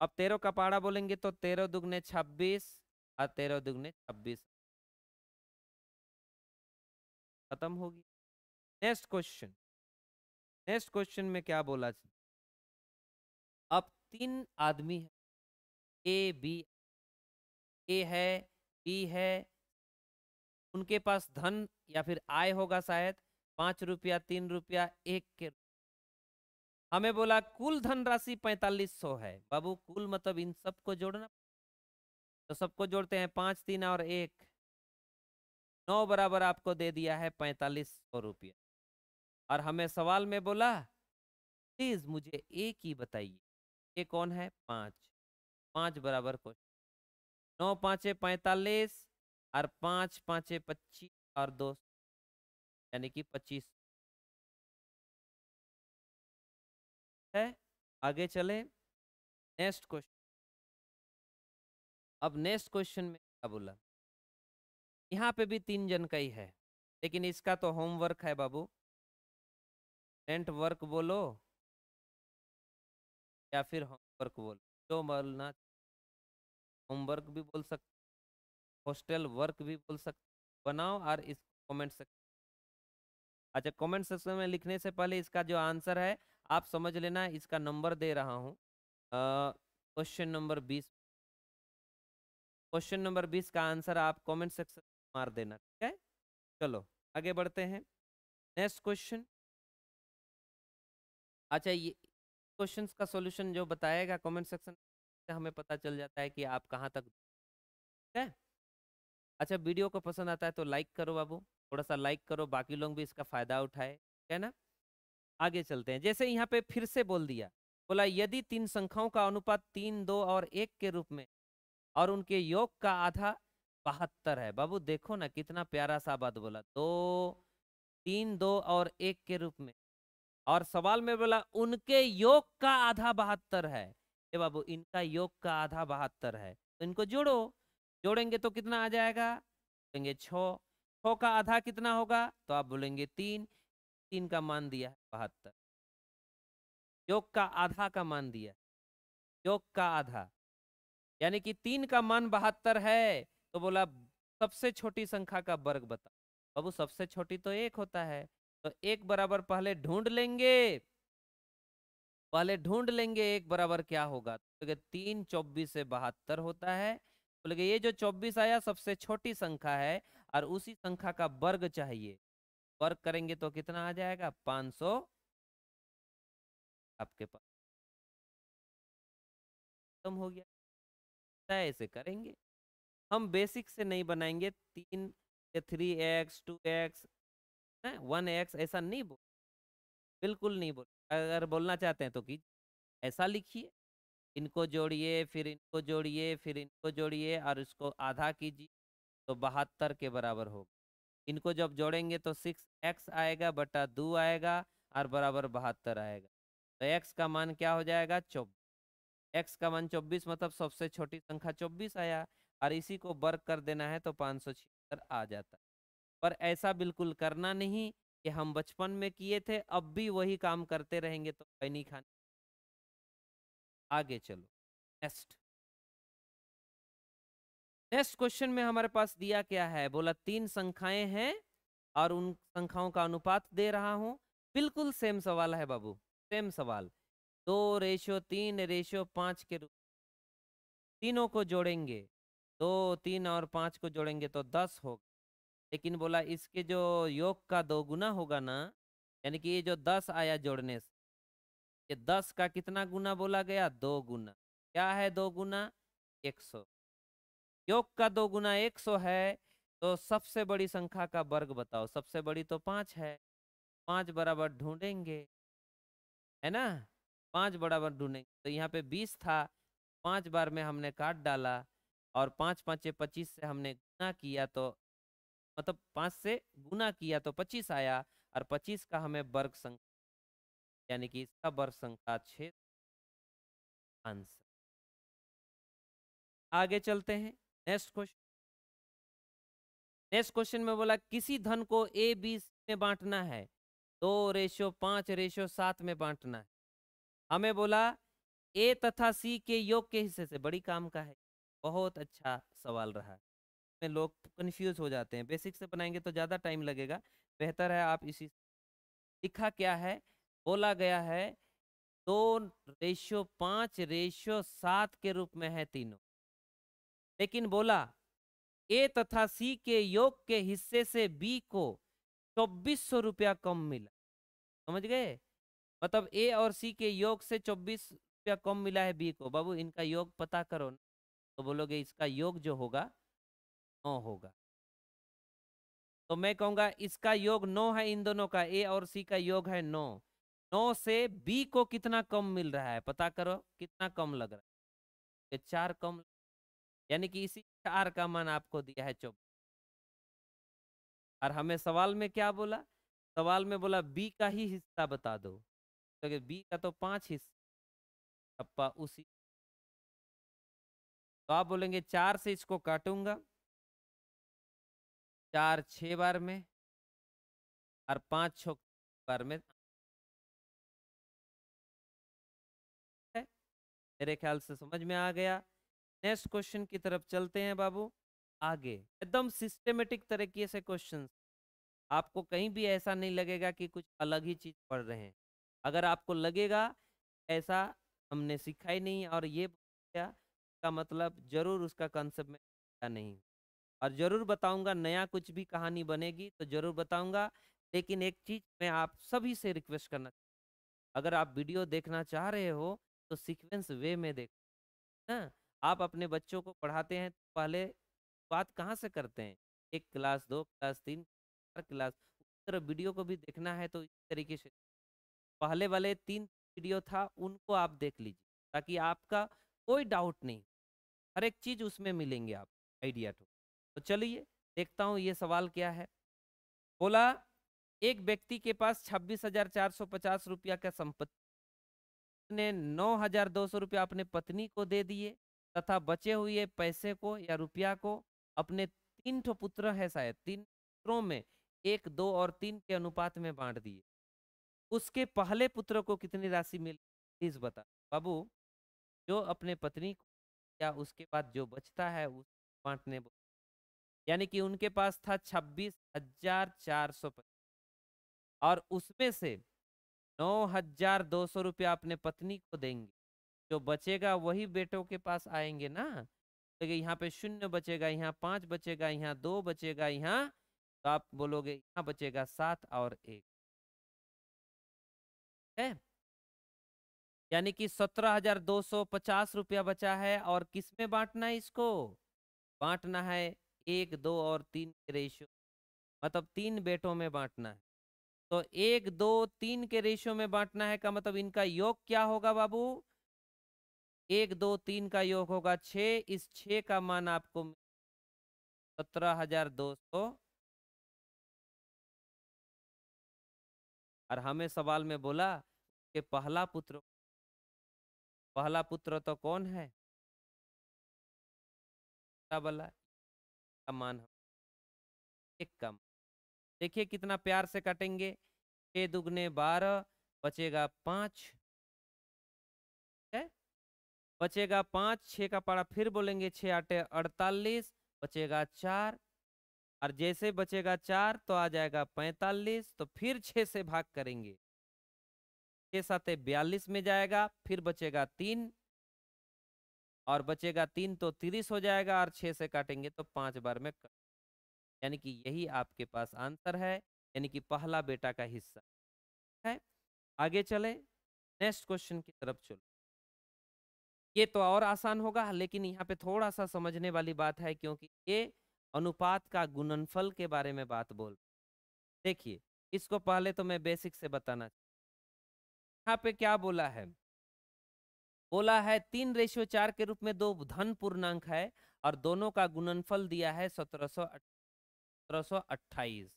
अब 13 का पहाड़ा बोलेंगे तो 13 दुगने 26 और 13 दुगने 26, खत्म होगी। नेक्स्ट क्वेश्चन, नेक्स्ट क्वेश्चन में क्या बोला? अब 3 आदमी है, ए बी, ए है, बी है, उनके पास धन या फिर आय होगा शायद 5 रुपया, 3 रुपया, 1 के। हमें बोला कुल धनराशि 4500 है। बाबू कुल मतलब इन सबको जोड़ना, तो सबको जोड़ते हैं, 5 3 और 1 9 बराबर आपको दे दिया है 4500 रुपया। और हमें सवाल में बोला प्लीज मुझे ए की बताइए। ये कौन है? 5। 5 बराबर को 9 5 45 और 5 5 25 और 2 यानी कि 25 है। आगे चले, नेक्स्ट क्वेश्चन। अब नेक्स्ट क्वेश्चन में क्या बोला? यहाँ पे भी 3 जन का ही है, लेकिन इसका तो होमवर्क है बाबू। टेंट वर्क बोलो या फिर होमवर्क बोलो, जो बोलना। होमवर्क भी बोल सकते, हॉस्टल वर्क भी बोल सकते, बनाओ और इस कमेंट सेक्शन। अच्छा, कमेंट सेक्शन में लिखने से पहले इसका जो आंसर है आप समझ लेना। इसका नंबर दे रहा हूँ, क्वेश्चन नंबर 20। क्वेश्चन नंबर 20 का आंसर आप कमेंट सेक्शन में मार देना, ठीक है? चलो आगे बढ़ते हैं। Next question. अच्छा, ये क्वेश्चंस का सॉल्यूशन जो बताएगा कमेंट सेक्शन से हमें पता चल जाता है कि आप कहाँ तक, ठीक है? अच्छा, वीडियो को पसंद आता है तो लाइक करो बाबू, थोड़ा सा लाइक करो, बाकी लोग भी इसका फायदा उठाए, है ना? आगे चलते हैं। जैसे यहाँ पे फिर से बोल दिया, बोला यदि 3 संख्याओं का अनुपात 3 2 और 1 के रूप में और उनके योग का आधा 72 है। बाबू देखो ना कितना प्यारा सा बात बोला, 2 3 2 और 1 के रूप में, और सवाल में बोला उनके योग का आधा 72 है। ए बाबू इनका योग का आधा 72 है, तो इनको जोड़ो। जोड़ेंगे तो कितना आ जाएगा? बोलेंगे 6। 6 का आधा कितना होगा? तो आप बोलेंगे 3। 3 का मान दिया है 72, योग का आधा का मान दिया, योग का आधा यानी कि 3 का मान 72 है। तो बोला सबसे छोटी संख्या का वर्ग बता। बाबू सबसे छोटी तो 1 होता है, तो 1 बराबर पहले ढूंढ लेंगे, पहले ढूंढ लेंगे 1 बराबर क्या होगा। तो 3 24 से 72 होता है। बोले ये जो 24 आया सबसे छोटी संख्या है और उसी संख्या का वर्ग चाहिए। वर्ग करेंगे तो कितना आ जाएगा? 500 आपके पास, खत्म हो गया। ऐसे करेंगे, हम बेसिक से नहीं बनाएंगे। 3 3x 2x 1x ऐसा नहीं बोल, बिल्कुल नहीं बोल। अगर बोलना चाहते हैं तो कि ऐसा लिखिए, इनको जोड़िए फिर इनको जोड़िए फिर इनको जोड़िए और इसको आधा कीजिए, तो 72 के बराबर होगा। इनको जब जोड़ेंगे तो 6x आएगा बटा 2 आएगा और बराबर 72 आएगा। तो x का मान क्या हो जाएगा? 24। x का मान 24 मतलब सबसे छोटी संख्या 24 आया, और इसी को वर्ग कर देना है तो 576 आ जाता। पर ऐसा बिल्कुल करना नहीं कि हम बचपन में किए थे अब भी वही काम करते रहेंगे तो नहीं खाने। आगे चलो। नेक्स्ट नेक्स्ट क्वेश्चन में हमारे पास दिया क्या है? बोला 3 संख्याएं हैं और उन संख्याओं का अनुपात दे रहा हूं। बिल्कुल सेम सवाल है बाबू, सेम सवाल। 2:3:5 के रूप तीनों को जोड़ेंगे, 2, 3 और 5 को जोड़ेंगे तो 10 होगा। लेकिन बोला इसके जो योग का 2 गुना होगा ना, यानी कि ये जो 10 आया जोड़ने से, ये 10 का कितना गुना बोला गया? 2 गुना। क्या है 2 गुना? 100। योग का 2 गुना 100 है, तो सबसे बड़ी संख्या का वर्ग बताओ। सबसे बड़ी तो 5 है, 5 बराबर ढूंढेंगे, है ना? 5 बराबर ढूंढेंगे तो यहाँ पे 20 था, 5 बार में हमने काट डाला और 5 5 25 से हमने गुना किया तो मतलब 5 से गुना किया तो 25 आया, और 25 का हमें वर्ग संख्या यानी कि इसका वर्ग संख्या 6 आंसर। आगे चलते हैं। Next question. नेक्स्ट क्वेश्चन में बोला किसी धन को ए बी में बांटना है, 2:5:7 में बांटना है। हमें बोला ए तथा सी के योग के हिस्से से, बड़ी काम का है। बहुत अच्छा सवाल रहा है, में लोग कंफ्यूज हो जाते हैं। बेसिक से बनाएंगे तो ज्यादा टाइम लगेगा, बेहतर है आप इसी। लिखा क्या है? बोला गया है 2:5:7 के रूप में है तीनों, लेकिन बोला ए तथा सी के योग के हिस्से से बी को 2400 रुपया कम मिला। समझ गए? मतलब ए और सी के योग से 24 रुपया कम मिला है बी को। बाबू इनका योग पता करो ना, तो बोलोगे इसका योग जो होगा 9 होगा। तो मैं कहूंगा इसका योग 9 है, इन दोनों का ए और सी का योग है 9। 9 से बी को कितना कम मिल रहा है पता करो, कितना कम लग रहा है? ये 4 कम, यानी कि इसी 4 का मान आपको दिया है 24। और हमें सवाल में क्या बोला? सवाल में बोला बी का ही हिस्सा बता दो, तो बी का तो 5 हिस्सा अप्पा उसी। तो आप बोलेंगे 4 से इसको काटूंगा, 4 6 बार में और 5 6 बार में है। मेरे ख्याल से समझ में आ गया। नेक्स्ट क्वेश्चन की तरफ चलते हैं बाबू। आगे एकदम सिस्टेमेटिक तरीके से क्वेश्चन, आपको कहीं भी ऐसा नहीं लगेगा कि कुछ अलग ही चीज पढ़ रहे हैं। अगर आपको लगेगा ऐसा हमने सीखा ही नहीं और ये क्या का मतलब, जरूर उसका कंसेप्ट में क्या नहीं। और जरूर बताऊंगा, नया कुछ भी कहानी बनेगी तो जरूर बताऊंगा। लेकिन एक चीज मैं आप सभी से रिक्वेस्ट करना, अगर आप वीडियो देखना चाह रहे हो तो सीक्वेंस वे में देखो ना। आप अपने बच्चों को पढ़ाते हैं तो पहले बात कहाँ से करते हैं? 1 क्लास, 2 क्लास, 3 4 क्लास, उस तरह वीडियो को भी देखना है तो इस तरीके से पहले वाले 3 वीडियो था उनको आप देख लीजिए, ताकि आपका कोई डाउट नहीं, हर एक चीज उसमें मिलेंगे आप आइडिया। तो चलिए देखता हूँ ये सवाल क्या है। बोला एक व्यक्ति के पास 26,450 रुपया का संपत्ति, ने 9,200 रुपया अपने पत्नी को दे दिए तथा बचे हुए पैसे को या रुपया को अपने 3 ठो पुत्र है, शायद 3 पुत्रों में 1, 2 और 3 के अनुपात में बांट दिए। उसके पहले पुत्र को कितनी राशि मिली प्लीज बता। बाबू जो अपने पत्नी को या उसके बाद जो बचता है उस बांटने यानी कि उनके पास था 26,450 और उसमें से 9,200 रुपया अपने पत्नी को देंगे। जो बचेगा वही बेटों के पास आएंगे ना। तो यहाँ पे 0 बचेगा, यहाँ 5 बचेगा, यहाँ 2 बचेगा, यहाँ तो आप बोलोगे यहाँ बचेगा 7 और 1 है, यानी कि 17,250 रुपया बचा है। और किस में बांटना है इसको? बांटना है 1, 2 और 3 के रेशियो, मतलब 3 बेटों में बांटना है। तो 1, 2, 3 के रेशियो में बांटना है का मतलब इनका योग क्या होगा बाबू? 1, 2, 3 का योग होगा 6। इस 6 का मान आपको 17,200 और हमें सवाल में बोला कि पहला पुत्र तो कौन है, क्या बोला, का मान एक कम। देखिए कितना प्यार से काटेंगे, 6 दुगने 12, बचेगा 5 है, बचेगा 5, 6 का पारा फिर बोलेंगे, 6 आटे 48, बचेगा 4 और जैसे बचेगा 4 तो आ जाएगा 45, तो फिर 6 से भाग करेंगे, 6 साते 42 में जाएगा, फिर बचेगा 3 और बचेगा 3 तो 30 हो जाएगा और 6 से काटेंगे तो 5 बार में यानी कि यही आपके पास आंसर है, यानी कि पहला बेटा का हिस्सा है। आगे चले नेक्स्ट क्वेश्चन की तरफ चलो। ये तो और आसान होगा, लेकिन यहाँ पे थोड़ा सा समझने वाली बात है, क्योंकि ये अनुपात का गुणनफल के बारे में बात बोल। देखिए इसको पहले तो मैं बेसिक से बताना, यहाँ पे क्या बोला है, बोला है 3:4 के रूप में दो धन पूर्णांक है और दोनों का गुणनफल दिया है 1728।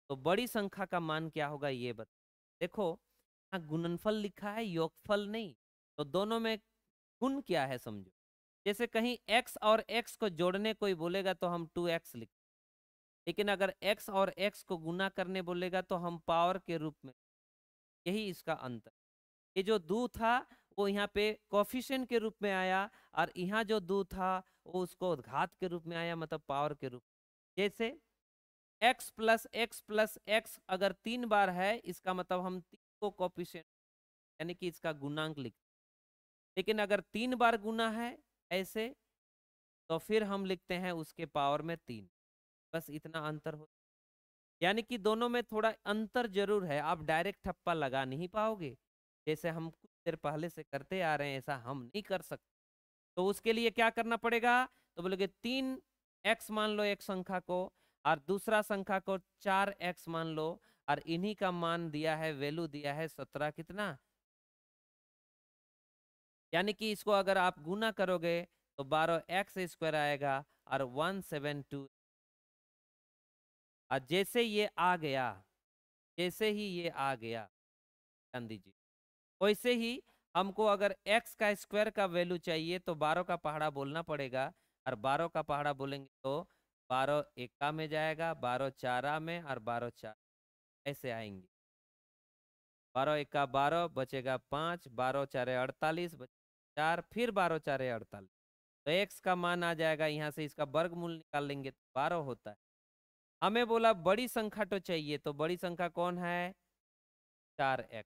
तो बड़ी संख्या का मान क्या होगा ये बता। देखो यहाँ गुणनफल लिखा है, योगफल नहीं, तो दोनों में गुण क्या है समझो। जैसे कहीं x और x को जोड़ने कोई बोलेगा तो हम 2x लिख, लेकिन अगर x और x को गुना करने बोलेगा तो हम पावर के रूप में, यही इसका अंतर। ये जो 2 था वो यहाँ पे कोफिशिएंट के रूप में आया और यहाँ जो 2 था वो उसको घात के रूप में आया, मतलब पावर के रूप में। जैसे x+x+x अगर 3 बार है, इसका मतलब हम 3 को कोफिशिएंट यानी कि इसका गुणांक लिखते, लेकिन अगर 3 बार गुना है ऐसे तो फिर हम लिखते हैं उसके पावर में 3। बस इतना अंतर हो, यानी कि दोनों में थोड़ा अंतर जरूर है। आप डायरेक्ट ठप्पा लगा नहीं पाओगे, जैसे हम कुछ देर पहले से करते आ रहे हैं ऐसा हम नहीं कर सकते। तो उसके लिए क्या करना पड़ेगा, तो बोलोगे 3x मान लो एक संख्या को और दूसरा संख्या को 4x मान लो, और इन्हीं का मान दिया है, वैल्यू दिया है 17 कितना, यानी कि इसको अगर आप गुना करोगे तो 12x² आएगा और 172। और जैसे ये आ गया, जैसे ही ये आ गया ध्यान दीजिए, वैसे ही हमको अगर x का स्क्वायर का वैल्यू चाहिए तो 12 का पहाड़ा बोलना पड़ेगा, और 12 का पहाड़ा बोलेंगे तो 12 एका में जाएगा, 12 चारा में और 12 चार ऐसे आएंगे। 12 एका 12 बचेगा 5, 12 चारे 48 4, फिर 12 चारे 48, तो x का मान आ जाएगा, यहाँ से इसका वर्गमूल निकाल लेंगे तो 12 होता है। हमें बोला बड़ी संख्या तो चाहिए, तो बड़ी संख्या कौन है, 4x,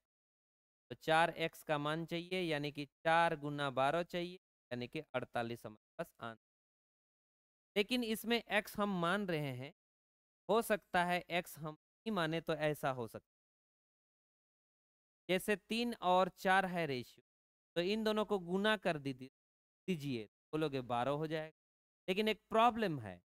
तो 4x का मान चाहिए, यानी कि 4 गुना 12 चाहिए, यानी कि 48 हमारे पास आंसर। लेकिन इसमें x हम मान रहे हैं, हो सकता है x हम नहीं माने तो ऐसा हो सकता है, जैसे 3 और 4 है रेशियो, तो इन दोनों को गुना कर दीजिए, बोलोगे 12 हो जाएगा। लेकिन एक प्रॉब्लम है,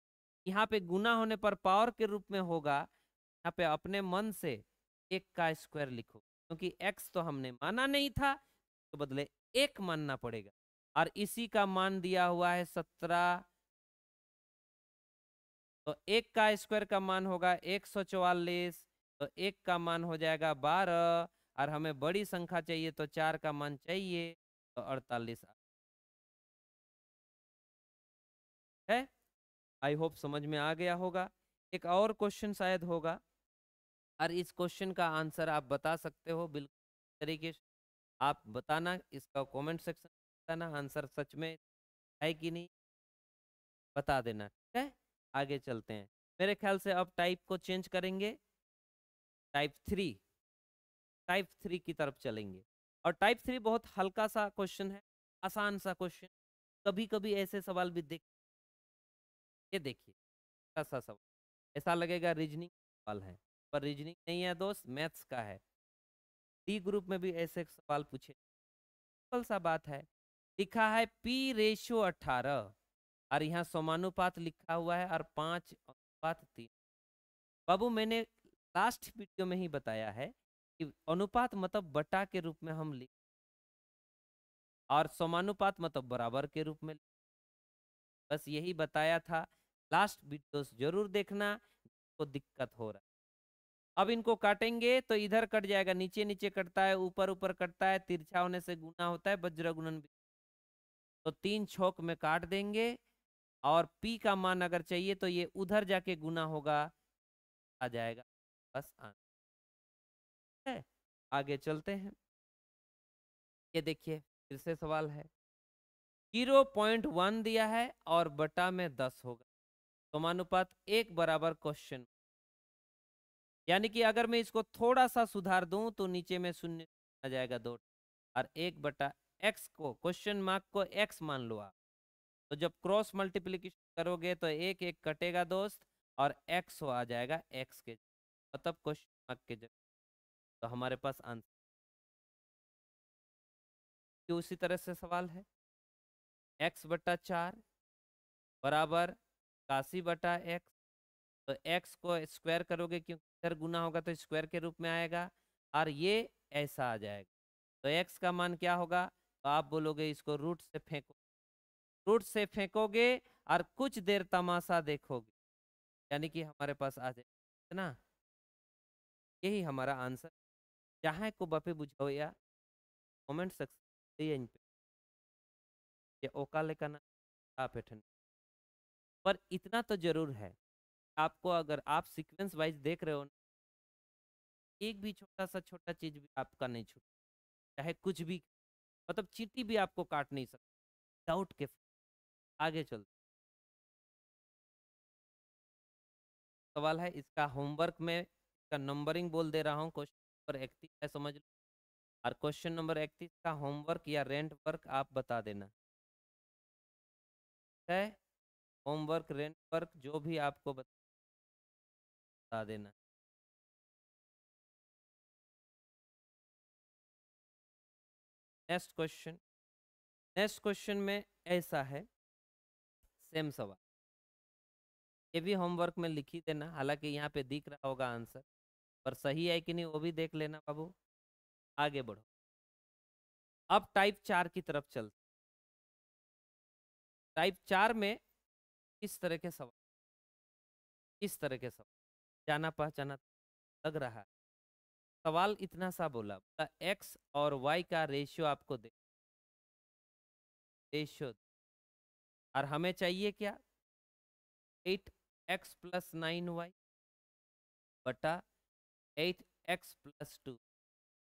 यहाँ पे गुना होने पर पावर के रूप में होगा, यहाँ पे अपने मन से 1 का स्क्वायर लिखो, क्योंकि x तो हमने माना नहीं था, तो बदले 1 मानना पड़ेगा, और इसी का मान दिया हुआ है 17, तो 1 का स्क्वायर का मान होगा 144, तो 1 का मान हो जाएगा 12, और हमें बड़ी संख्या चाहिए तो 4 का मान चाहिए, तो 48 है। आई होप समझ में आ गया होगा। एक और क्वेश्चन शायद होगा, और इस क्वेश्चन का आंसर आप बता सकते हो बिल्कुल तरीके से, आप बताना, इसका कमेंट सेक्शन में बताना आंसर सच में है कि नहीं, बता देना, ठीक है। आगे चलते हैं, मेरे ख्याल से अब टाइप को चेंज करेंगे, टाइप 3 की तरफ चलेंगे। और टाइप 3 बहुत हल्का सा क्वेश्चन है, आसान सा क्वेश्चन, कभी कभी ऐसे सवाल भी देख, ये देखिए ऐसा सवाल, ऐसा लगेगा रीजनिंग सवाल है, पर रीजनिंग नहीं है दोस्त, मैथ्स का है। डी ग्रुप में भी ऐसे सवाल पूछे, सिंपल सा बात है, लिखा है P/18 और यहाँ समानुपात लिखा हुआ है और 5:3। बाबू मैंने लास्ट वीडियो में ही बताया है कि अनुपात मतलब बटा के रूप में हम लिख, और समानुपात मतलब बराबर के रूप में, बस यही बताया था। लास्ट वीडियोस जरूर देखना, को दिक्कत हो रहा है। अब इनको काटेंगे तो इधर कट जाएगा, नीचे नीचे कटता है, ऊपर ऊपर कटता है, तिरछा होने से गुना होता है, वज्र गुणन। तो 3 छौक में काट देंगे, और पी का मान अगर चाहिए तो ये उधर जाके गुना होगा, आ जाएगा बस आंसर है। आगे चलते हैं। ये देखिए फिर से सवाल है, 0.1 दिया है और बटा में 10 होगा, समानुपात 1 बराबर क्वेश्चन। यानी कि अगर मैं इसको थोड़ा सा सुधार दूं तो नीचे में शून्य आ जाएगा 2, और 1/x को क्वेश्चन मार्क को x मान लो आप। तो जब क्रॉस मल्टीप्लिकेशन करोगे तो एक एक कटेगा दोस्त, और x आ जाएगा x के, मतलब क्वेश्चन मार्क के जगह। तो हमारे पास आंसर। उसी तरह से सवाल है, x/4 बराबर 81/x। तो x को स्क्वायर करोगे, क्योंकि इधर गुना होगा तो स्क्वायर के रूप में आएगा, और ये ऐसा आ जाएगा। तो x का मान क्या होगा, तो आप बोलोगे इसको रूट से फेंको, रूट से फेंकोगे और कुछ देर तमाशा देखोगे, यानी कि हमारे पास आ जाएगा, है ना। यही हमारा आंसर। चाहे को बफे बुझाओ या कमेंट सेक्शन पे, ये ओकाले का ना आप ठंड। पर इतना तो जरूर है, आपको अगर आप सीक्वेंस वाइज देख रहे हो, एक भी छोटा सा छोटा चीज भी आपका नहीं छूट, चाहे कुछ भी, मतलब चींटी भी आपको काट नहीं सकता डाउट के। आगे चल, सवाल है इसका होमवर्क में, इसका नंबरिंग बोल दे रहा हूँ, क्वेश्चन नंबर 31 है, समझ लो। और क्वेश्चन नंबर 31 का होमवर्क या रेंट वर्क आप बता देना है। होमवर्क रेंट वर्क जो भी आपको बता देना। नेक्स्ट क्वेश्चन, नेक्स्ट क्वेश्चन में ऐसा है, सेम सवाल, ये भी होमवर्क में लिख ही देना, हालांकि यहाँ पे दिख रहा होगा आंसर, पर सही है कि नहीं वो भी देख लेना बाबू। आगे बढ़ो, अब टाइप 4 की तरफ चल। टाइप 4 में किस तरह के सवाल, किस तरह के सवाल, जाना पहचाना लग रहा है। सवाल इतना सा बोला, एक्स और वाई का रेशियो आपको दे, रेशियो, और हमें चाहिए क्या, 8x+9y बटा 8x+2।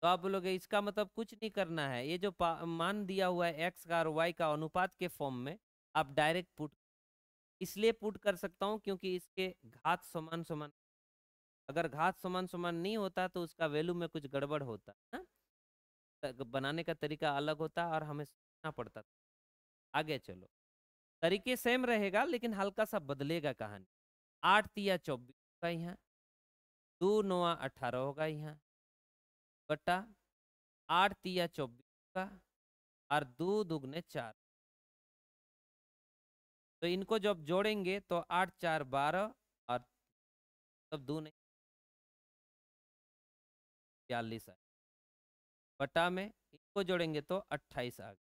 तो आप बोलोगे इसका मतलब कुछ नहीं करना है, ये जो मान दिया हुआ है x का और y का अनुपात के फॉर्म में, आप डायरेक्ट पुट, इसलिए पुट कर सकता हूं क्योंकि इसके घात समान समान, अगर घात समान समान नहीं होता तो उसका वैल्यू में कुछ गड़बड़ होता है ना, बनाने का तरीका अलग होता और हमें सोचना पड़ता। आगे चलो, तरीके सेम रहेगा लेकिन हल्का सा बदलेगा कहानी। 8×3 = 24 होगा यहाँ, 2×9 = 18 होगा यहाँ, बटा 8×3 = 24 होगा, और 2×2 = 4। तो इनको जब जोड़ेंगे तो 8×4 = 12, और तब 2 नहीं 42 है, बटा में इनको जोड़ेंगे तो 28 आ गया।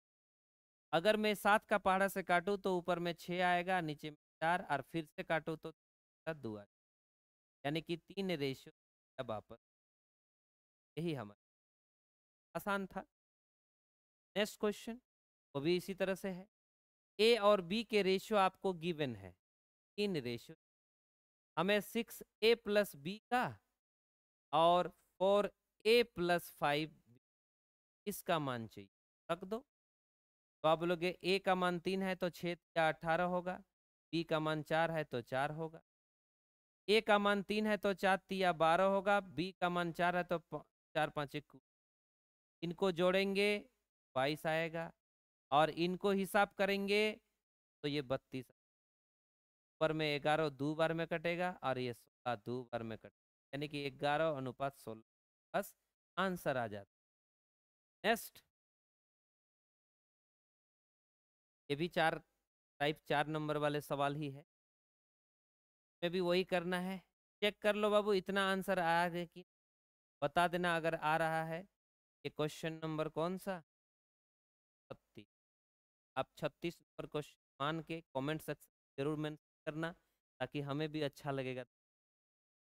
अगर मैं 7 का पहाड़ा से काटूं तो ऊपर में 6 आएगा, नीचे में 4, और फिर से काटूं तो 2 आएगा, यानी कि 3 रेशियो वापस। यही हमारा आसान था। नेक्स्ट क्वेश्चन, वो भी इसी तरह से है, ए और बी के रेशियो आपको गिवन है, 3 रेशियो, हमें 6a+b का और 4a+5 इसका मान चाहिए, रख दो। तो आप बोलोगे ए का मान 3 है तो 6×3 = 18 होगा, बी का मान 4 है तो 4 होगा, ए का मान 3 है तो 4×3 = 12 होगा, बी का मान 4 है तो 4×5 = 21। इनको जोड़ेंगे 22 आएगा, और इनको हिसाब करेंगे तो ये 32, ऊपर में 11 2 बार में कटेगा, और ये 16 2 बार में कटेगा, यानी कि 11:16, बस आंसर आ जाता। नेक्स्ट, ये भी टाइप 4 नंबर वाले सवाल ही है, में भी वही करना है। चेक कर लो बाबू इतना आंसर आया है कि, बता देना अगर आ रहा है। ये क्वेश्चन नंबर कौन सा, 36। आप 36 नंबर क्वेश्चन मान के कमेंट सेक्शन जरूर मेंशन करना, ताकि हमें भी अच्छा लगेगा।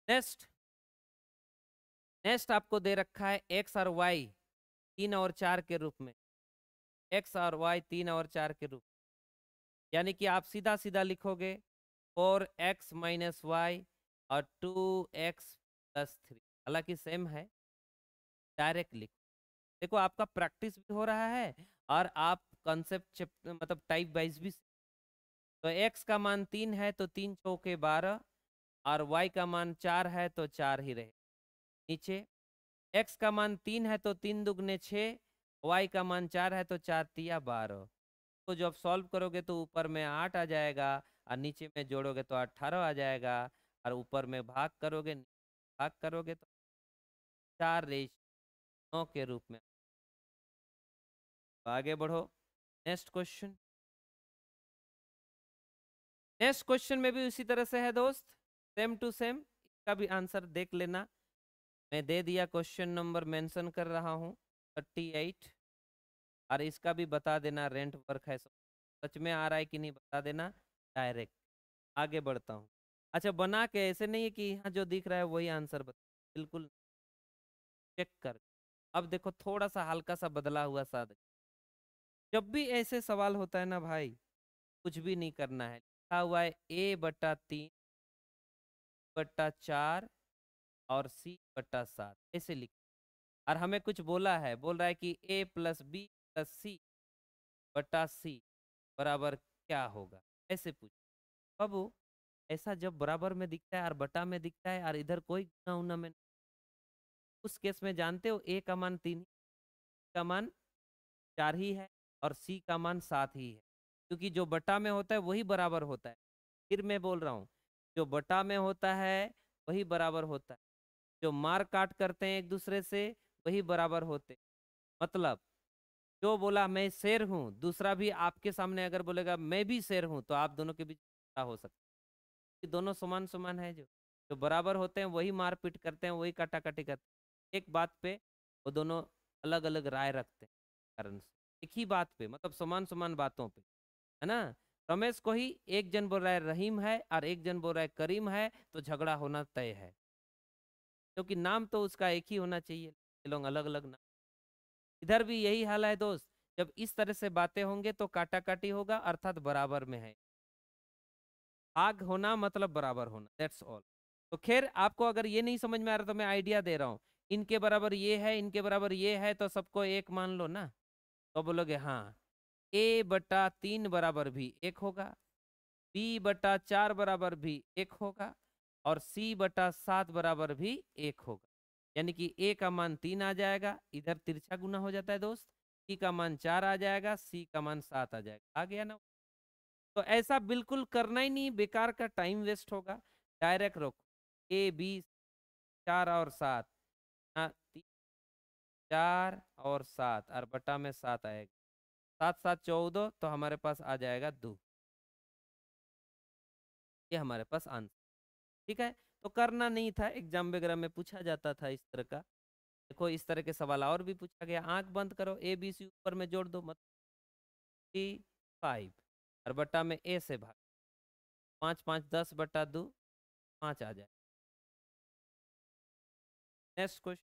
नेक्स्ट नेक्स्ट आपको दे रखा है एक्स और वाई 3 और 4 के रूप में। एक्स और वाई 3 और 4 के रूप, यानी कि आप सीधा सीधा लिखोगे 4x - y और 2x+3। हालांकि सेम है, डायरेक्ट लिखो। देखो आपका प्रैक्टिस भी हो रहा है और आप कॉन्सेप्ट मतलब टाइप वाइज भी। तो x का मान 3 है तो 3 चौके 12, और y का मान 4 है तो 4 ही रहे। नीचे x का मान 3 है तो 3 दुगने 6, y का मान 4 है तो 4 तिया 12। तो जब सॉल्व करोगे तो ऊपर में 8 आ जाएगा, और नीचे में जोड़ोगे तो 18 आ जाएगा, और ऊपर में भाग करोगे तो 4:9 के रूप में। तो आगे बढ़ो। Next question. नेक्स्ट क्वेश्चन में भी उसी तरह से है दोस्त, सेम टू सेम। इसका भी आंसर देख लेना, मैं दे दिया, क्वेश्चन नंबर मेंशन कर रहा हूँ 38। और इसका भी बता देना, रेंट वर्क है सच में आ रहा है कि नहीं बता देना डायरेक्ट। आगे बढ़ता हूँ। अच्छा, बना के ऐसे नहीं है कि यहाँ जो दिख रहा है वही आंसर बता, बिल्कुल चेक कर। अब देखो थोड़ा सा हल्का सा बदला हुआ साद। जब भी ऐसे सवाल होता है ना भाई, कुछ भी नहीं करना है, लिखा हुआ है A/3/4 और C/7, ऐसे लिख। और हमें कुछ बोल रहा है कि A+B+C/C बराबर क्या होगा, ऐसे पूछ। बाबू ऐसा जब बराबर में दिखता है और बटा में दिखता है और इधर कोई गुना उना में, उस केस में जानते हो A का मान 3, का मान 4 ही है, और C का मान 7 ही है, क्योंकि जो बटा में होता है वही बराबर होता है। फिर मैं बोल रहा हूँ, जो बटा में होता है वही बराबर होता है, जो मार काट करते हैं एक दूसरे से वही बराबर होते। मतलब जो बोला मैं शेर हूँ, दूसरा भी आपके सामने अगर बोलेगा मैं भी शेर हूँ, तो आप दोनों के बीच हो सकता है कि दोनों समान समान है। जो बराबर होते हैं वही मारपीट करते हैं, वही काटाकाटी करते हैं। एक बात पे वो दोनों अलग अलग राय रखते हैं, कारण से एक ही बात पे, मतलब समान समान बातों पे, है ना। रमेश को ही एक जन बोल रहा है रहीम है और एक जन बोल रहा है करीम है, तो झगड़ा होना तय है, क्योंकि नाम तो उसका एक ही होना चाहिए, ये लोग अलग अलग नाम। इधर भी यही हाल है दोस्त, जब इस तरह से बातें होंगे तो काटाकाटी होगा, अर्थात बराबर में है। आग होना मतलब बराबर होना, दैट्स ऑल। तो खैर आपको अगर ये नहीं समझ में आ रहा तो मैं आइडिया दे रहा हूँ। इनके बराबर ये है, इनके बराबर ये है, तो सबको एक मान लो ना। तो बोलोगे हाँ, A/3 बराबर भी 1 होगा, B/4 बराबर भी 1 होगा, और C/7 बराबर भी 1 होगा। यानी कि A का मान 3 आ जाएगा, इधर तिरछा गुना हो जाता है दोस्त। C का मान 4 आ जाएगा, C का मान 7 आ जाएगा। आ गया ना। तो ऐसा बिल्कुल करना ही नहीं, बेकार का टाइम वेस्ट होगा। डायरेक्ट रखो A, B, 4 और 7, 4 और 7 और बटा में 7 आएगा, 7 7 14, तो हमारे पास आ जाएगा 2। ये हमारे पास आंसर, ठीक है। तो करना नहीं था, एग्जाम वगैरह में पूछा जाता था इस तरह का। देखो इस तरह के सवाल और भी पूछा गया। आंख बंद करो, ABC ऊपर में जोड़ दो, मतलब 5, और बटा में A से भाग, 5 5 10/2, 5 आ जाए। Next question.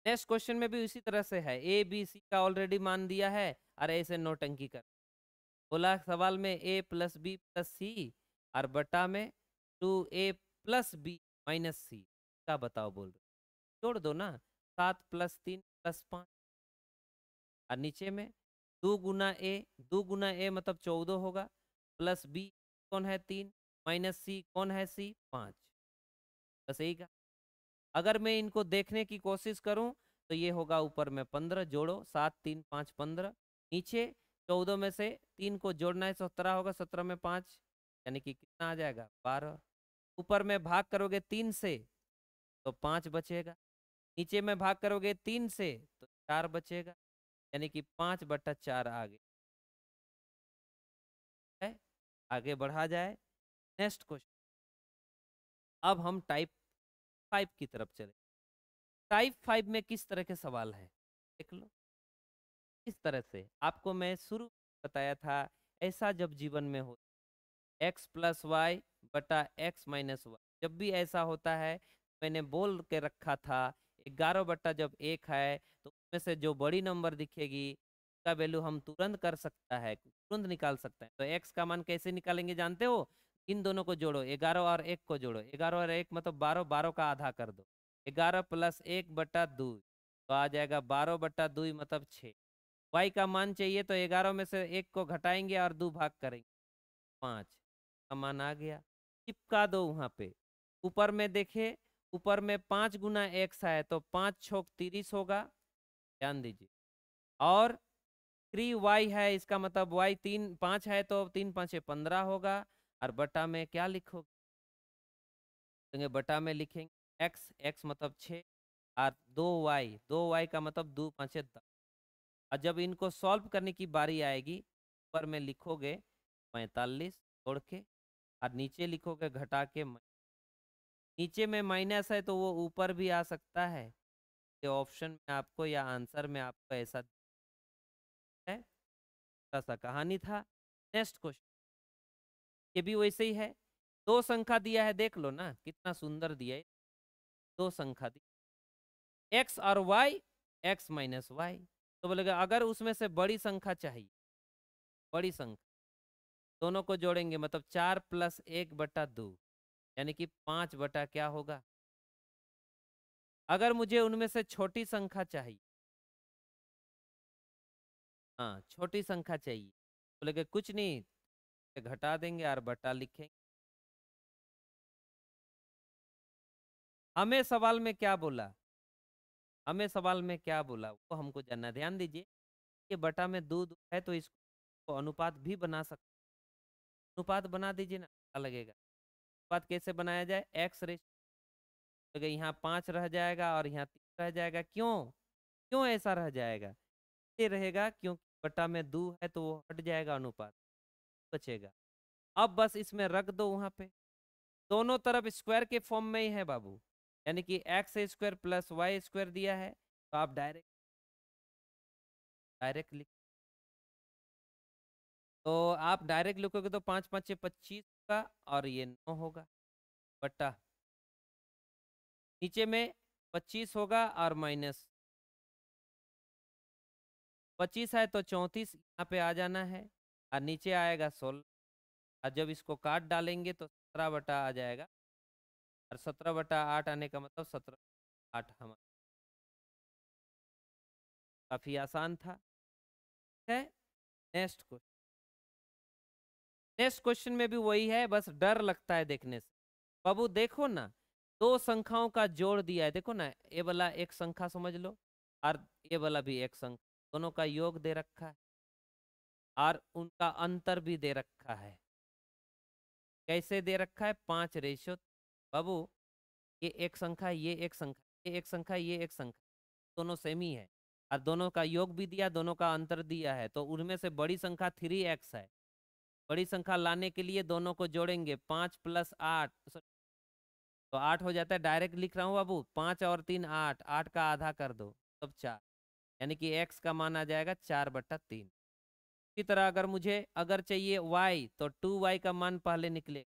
नेक्स्ट क्वेश्चन में भी उसी तरह से है, ABC का ऑलरेडी मान दिया है और ऐसे नोटंकी कर बोला सवाल में A+B+C और बटा में 2A+B-C का बताओ बोल रहे, जोड़ दो ना, 7+3+5, और नीचे में 2 गुना A मतलब 14 होगा, प्लस B कौन है 3, माइनस C कौन है C 5। बस यही का। अगर मैं इनको देखने की कोशिश करूं तो ये होगा ऊपर में 15, जोड़ो 7 3 5 15, नीचे 14 में से 3 को जोड़ना है 17 होगा, 17 में 5 यानी कि कितना आ जाएगा 12। ऊपर में भाग करोगे 3 से तो 5 बचेगा, नीचे में भाग करोगे 3 से तो 4 बचेगा, यानी कि 5/4 आ गया है। आगे बढ़ा जाए। Next question. अब हम टाइप 5 की तरफ चले। टाइप 5 में किस तरह के सवाल है देख लो। इस तरह से आपको मैं शुरू बताया था, ऐसा जब जीवन में हो एक्स प्लस वाई बटा एक्स माइनस वाई। जब भी ऐसा होता है, मैंने बोल के रखा था 11 बटा जब 1 है तो उसमें से जो बड़ी नंबर दिखेगी उसका वैल्यू हम तुरंत कर सकता है, तुरंत निकाल सकते हैं। तो एक्स का मान कैसे निकालेंगे जानते हो? इन दोनों को जोड़ो, 11 और 1 को जोड़ो, 11 और 1 मतलब 12, 12 का आधा कर दो, 11 प्लस 1 बटा 2 तो आ जाएगा 12 बटा 2 मतलब 6। वाई का मान चाहिए तो 11 में से 1 को घटाएंगे और 2 भाग करेंगे, 5 का मान आ गया। चिपका दो वहां पे। ऊपर में देखे, ऊपर में 5 गुना एक्स है तो 5 छोक 30 होगा, ध्यान दीजिए। और 3y है, इसका मतलब y 5 है तो 3 5 15 होगा। और बटा में क्या लिखोगे? बटा में लिखेंगे x, x मतलब 6 और 2y, 2y का मतलब 2 5 10। और जब इनको सॉल्व करने की बारी आएगी, ऊपर में लिखोगे 45 छोड़ के और नीचे लिखोगे घटा के। नीचे में माइनस है तो वो ऊपर भी आ सकता है, ये ऑप्शन में आपको या आंसर में आपको ऐसा है। छोटा सा कहानी था। नेक्स्ट क्वेश्चन, ये भी वैसे ही है। दो संख्या दिया है, देख लो ना कितना सुंदर दिया है। दो संख्या दी एक्स और वाई, एक्स माइनस वाई। तो बोलेगा अगर उसमें से बड़ी संख्या चाहिए, बड़ी संख्या दोनों को जोड़ेंगे मतलब 4 प्लस 1 बटा 2 यानी कि 5 बटा क्या होगा। अगर मुझे उनमें से छोटी संख्या चाहिए, हाँ छोटी संख्या चाहिए, बोलेगे कुछ नहीं, घटा देंगे और बटा लिखेंगे। हमें सवाल में क्या बोला, हमें सवाल में क्या बोला वो हमको जानना। ध्यान दीजिए, ये बटा में दूध है तो इसको अनुपात भी बना सकते, अनुपात बना दीजिए ना, क्या लगेगा? अनुपात कैसे बनाया जाए? एक्स रेस तो यहाँ 5 रह जाएगा और यहाँ 3 रह जाएगा। क्यों, क्यों ऐसा रह जाएगा? ये रहेगा क्योंकि बटा में 2 है तो वो हट जाएगा, अनुपात बचेगा। अब बस इसमें रख दो वहां पे, दोनों तरफ स्क्वायर के फॉर्म में ही है बाबू, यानी कि X square plus Y square दिया है तो आप डायरेक्ट डायरेक्ट लिख, तो आप डायरेक्ट लिखोगे तो 5 5 25 का और ये 9 होगा बट्टा नीचे में 25 होगा और माइनस 25 है तो 34 यहाँ पे आ जाना है और नीचे आएगा 16। और जब इसको काट डालेंगे तो 17 बटा आ जाएगा और 17 बटा 8 आने का मतलब 17 8 हमारा। काफी आसान था। है नेक्स्ट क्वेश्चन, नेक्स्ट क्वेश्चन में भी वही है, बस डर लगता है देखने से। बाबू देखो ना, दो संख्याओं का जोड़ दिया है, देखो ना ये वाला एक संख्या समझ लो और ये वाला भी एक संख्या, दोनों का योग दे रखा है और उनका अंतर भी दे रखा है। कैसे दे रखा है? 5:। बाबू ये एक संख्या, ये एक संख्या, ये एक संख्या, ये एक संख्या, दोनों सेम ही है और दोनों का योग भी दिया, दोनों का अंतर दिया है, तो उनमें से बड़ी संख्या 3x है। बड़ी संख्या लाने के लिए दोनों को जोड़ेंगे, 5 प्लस 8 तो 8 हो जाता है। डायरेक्ट लिख रहा हूँ बाबू, 5 और 3 8, 8 का आधा कर दो तब 4, यानी कि x का मान आ जाएगा 4/3। इसी तरह अगर मुझे अगर चाहिए y तो 2y का मान पहले निकले,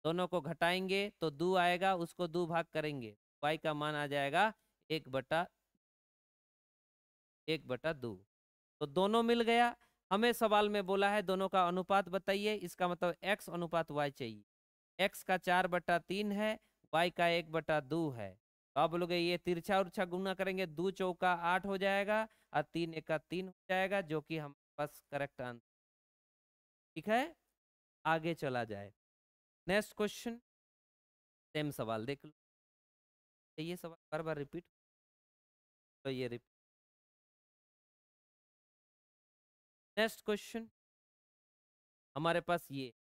दोनों को घटाएंगे तो 2 आएगा, उसको 2 भाग करेंगे, y का मान आ जाएगा 1/2। तो दोनों मिल गया। हमें सवाल में बोला है दोनों का अनुपात बताइए, इसका मतलब x अनुपात y चाहिए। x का 4/3 है, y का 1/2 है। तो आप लोग ये तिरछा उर्छा गुना करेंगे, 2 चौका 8 हो जाएगा और 3 एका 3 हो जाएगा, जो कि हमारे पास करेक्ट आंसर। ठीक है, आगे चला जाए। नेक्स्ट क्वेश्चन, सेम सवाल देख लो, ये सवाल बार बार रिपीट, तो ये रिपीट। नेक्स्ट क्वेश्चन हमारे पास ये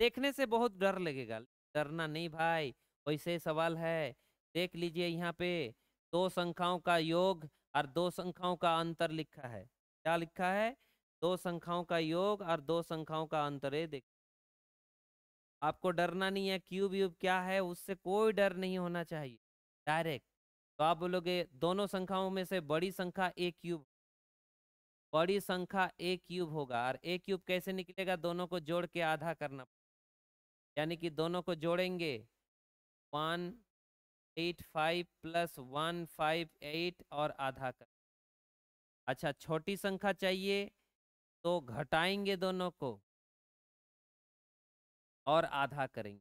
देखने से बहुत डर लगेगा, डरना नहीं भाई, वैसे सवाल है। देख लीजिए यहाँ पे, दो संख्याओं का योग और दो संख्याओं का अंतर लिखा है। क्या लिखा है? दो संख्याओं का योग और दो संख्याओं का अंतर है। देख, आपको डरना नहीं है, क्यूब व्यूब क्या है उससे कोई डर नहीं होना चाहिए, डायरेक्ट। तो आप बोलोगे दोनों संख्याओं में से बड़ी संख्या ए क्यूब, बड़ी संख्या ए क्यूब होगा और ए क्यूब कैसे निकलेगा? दोनों को जोड़ के आधा करना, यानी कि दोनों को जोड़ेंगे 185 प्लस 158 और आधा कर। अच्छा, छोटी संख्या चाहिए तो घटाएंगे दोनों को और आधा करेंगे।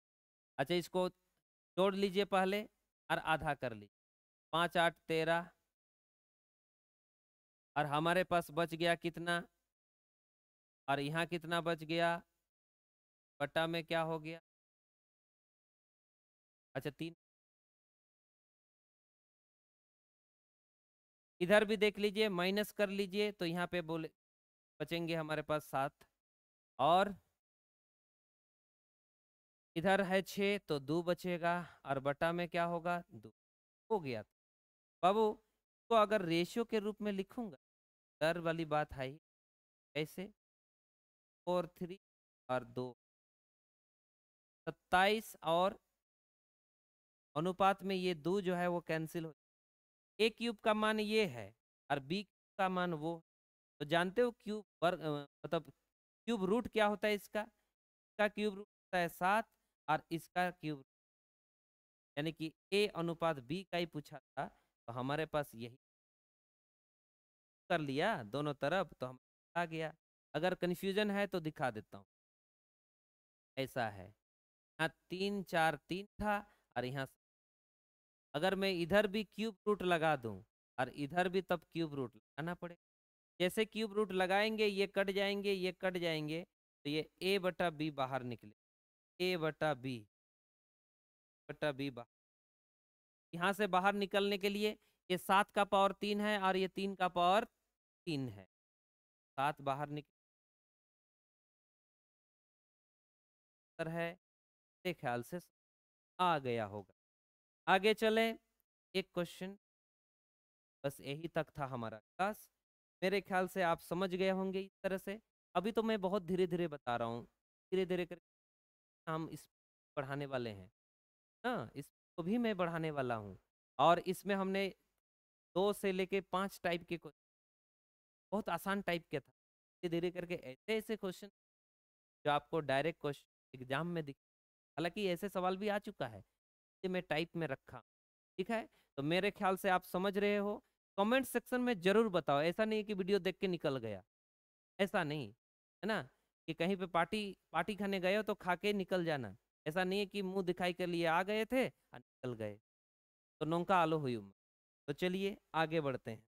अच्छा, इसको जोड़ लीजिए पहले और आधा कर लीजिए। 5 8 13 और हमारे पास बच गया कितना, और यहाँ कितना बच गया, बटा में क्या हो गया, अच्छा 3। इधर भी देख लीजिए, माइनस कर लीजिए तो यहाँ पे बोले बचेंगे हमारे पास 7, और इधर है 6 तो 2 बचेगा, और बटा में क्या होगा, 2 हो गया। बाबू तो अगर रेशियो के रूप में लिखूंगा, डर वाली बात है ही। कैसे, 4 3 और 2, 27, और अनुपात में ये 2 जो है वो कैंसिल हो। ए क्यूब का मान ये है और बी का मान वो। तो जानते हो क्यूब वर्ग मतलब क्यूब रूट क्या होता है इसका क्यूब रूट होता है 7, और इसका क्यूब यानी कि ए अनुपात बी का ही पूछा था, तो हमारे पास यही कर लिया दोनों तरफ, तो हम आ गया। अगर कंफ्यूजन है तो दिखा देता हूँ। ऐसा है, यहाँ 3 4 3 था, और यहाँ अगर मैं इधर भी क्यूब रूट लगा दूं और इधर भी तब क्यूब रूट लगाना पड़ेगा। जैसे क्यूब रूट लगाएंगे ये कट जाएंगे, ये कट जाएंगे, तो ये a बटा बी बाहर निकले, a बटा बी बाहर। यहाँ से बाहर निकलने के लिए ये 7 का पावर 3 है और ये 3 का पावर 3 है, 7 बाहर निकल है। मेरे ख्याल से आ गया होगा। आगे चले, एक क्वेश्चन, बस यही तक था हमारा क्लास। मेरे ख्याल से आप समझ गए होंगे इस तरह से। अभी तो मैं बहुत धीरे धीरे बता रहा हूँ, धीरे धीरे करके हम इस पढ़ाने वाले हैं ना, इसको भी मैं बढ़ाने वाला हूँ। और इसमें हमने 2 से लेके 5 टाइप के बहुत आसान टाइप के था, धीरे धीरे करके ऐसे ऐसे क्वेश्चन जो आपको डायरेक्ट क्वेश्चन एग्जाम में दिख। हालांकि ऐसे सवाल भी आ चुका है, इसे मैं टाइप में रखा। ठीक है, तो मेरे ख्याल से आप समझ रहे हो। कमेंट सेक्शन में जरूर बताओ, ऐसा नहीं है कि वीडियो देख के निकल गया, ऐसा नहीं है ना, कि कहीं पे पार्टी पार्टी खाने गए हो तो खा के निकल जाना। ऐसा नहीं है कि मुंह दिखाई के लिए आ गए थे और निकल गए, तो नौका आलो हुई। तो चलिए आगे बढ़ते हैं।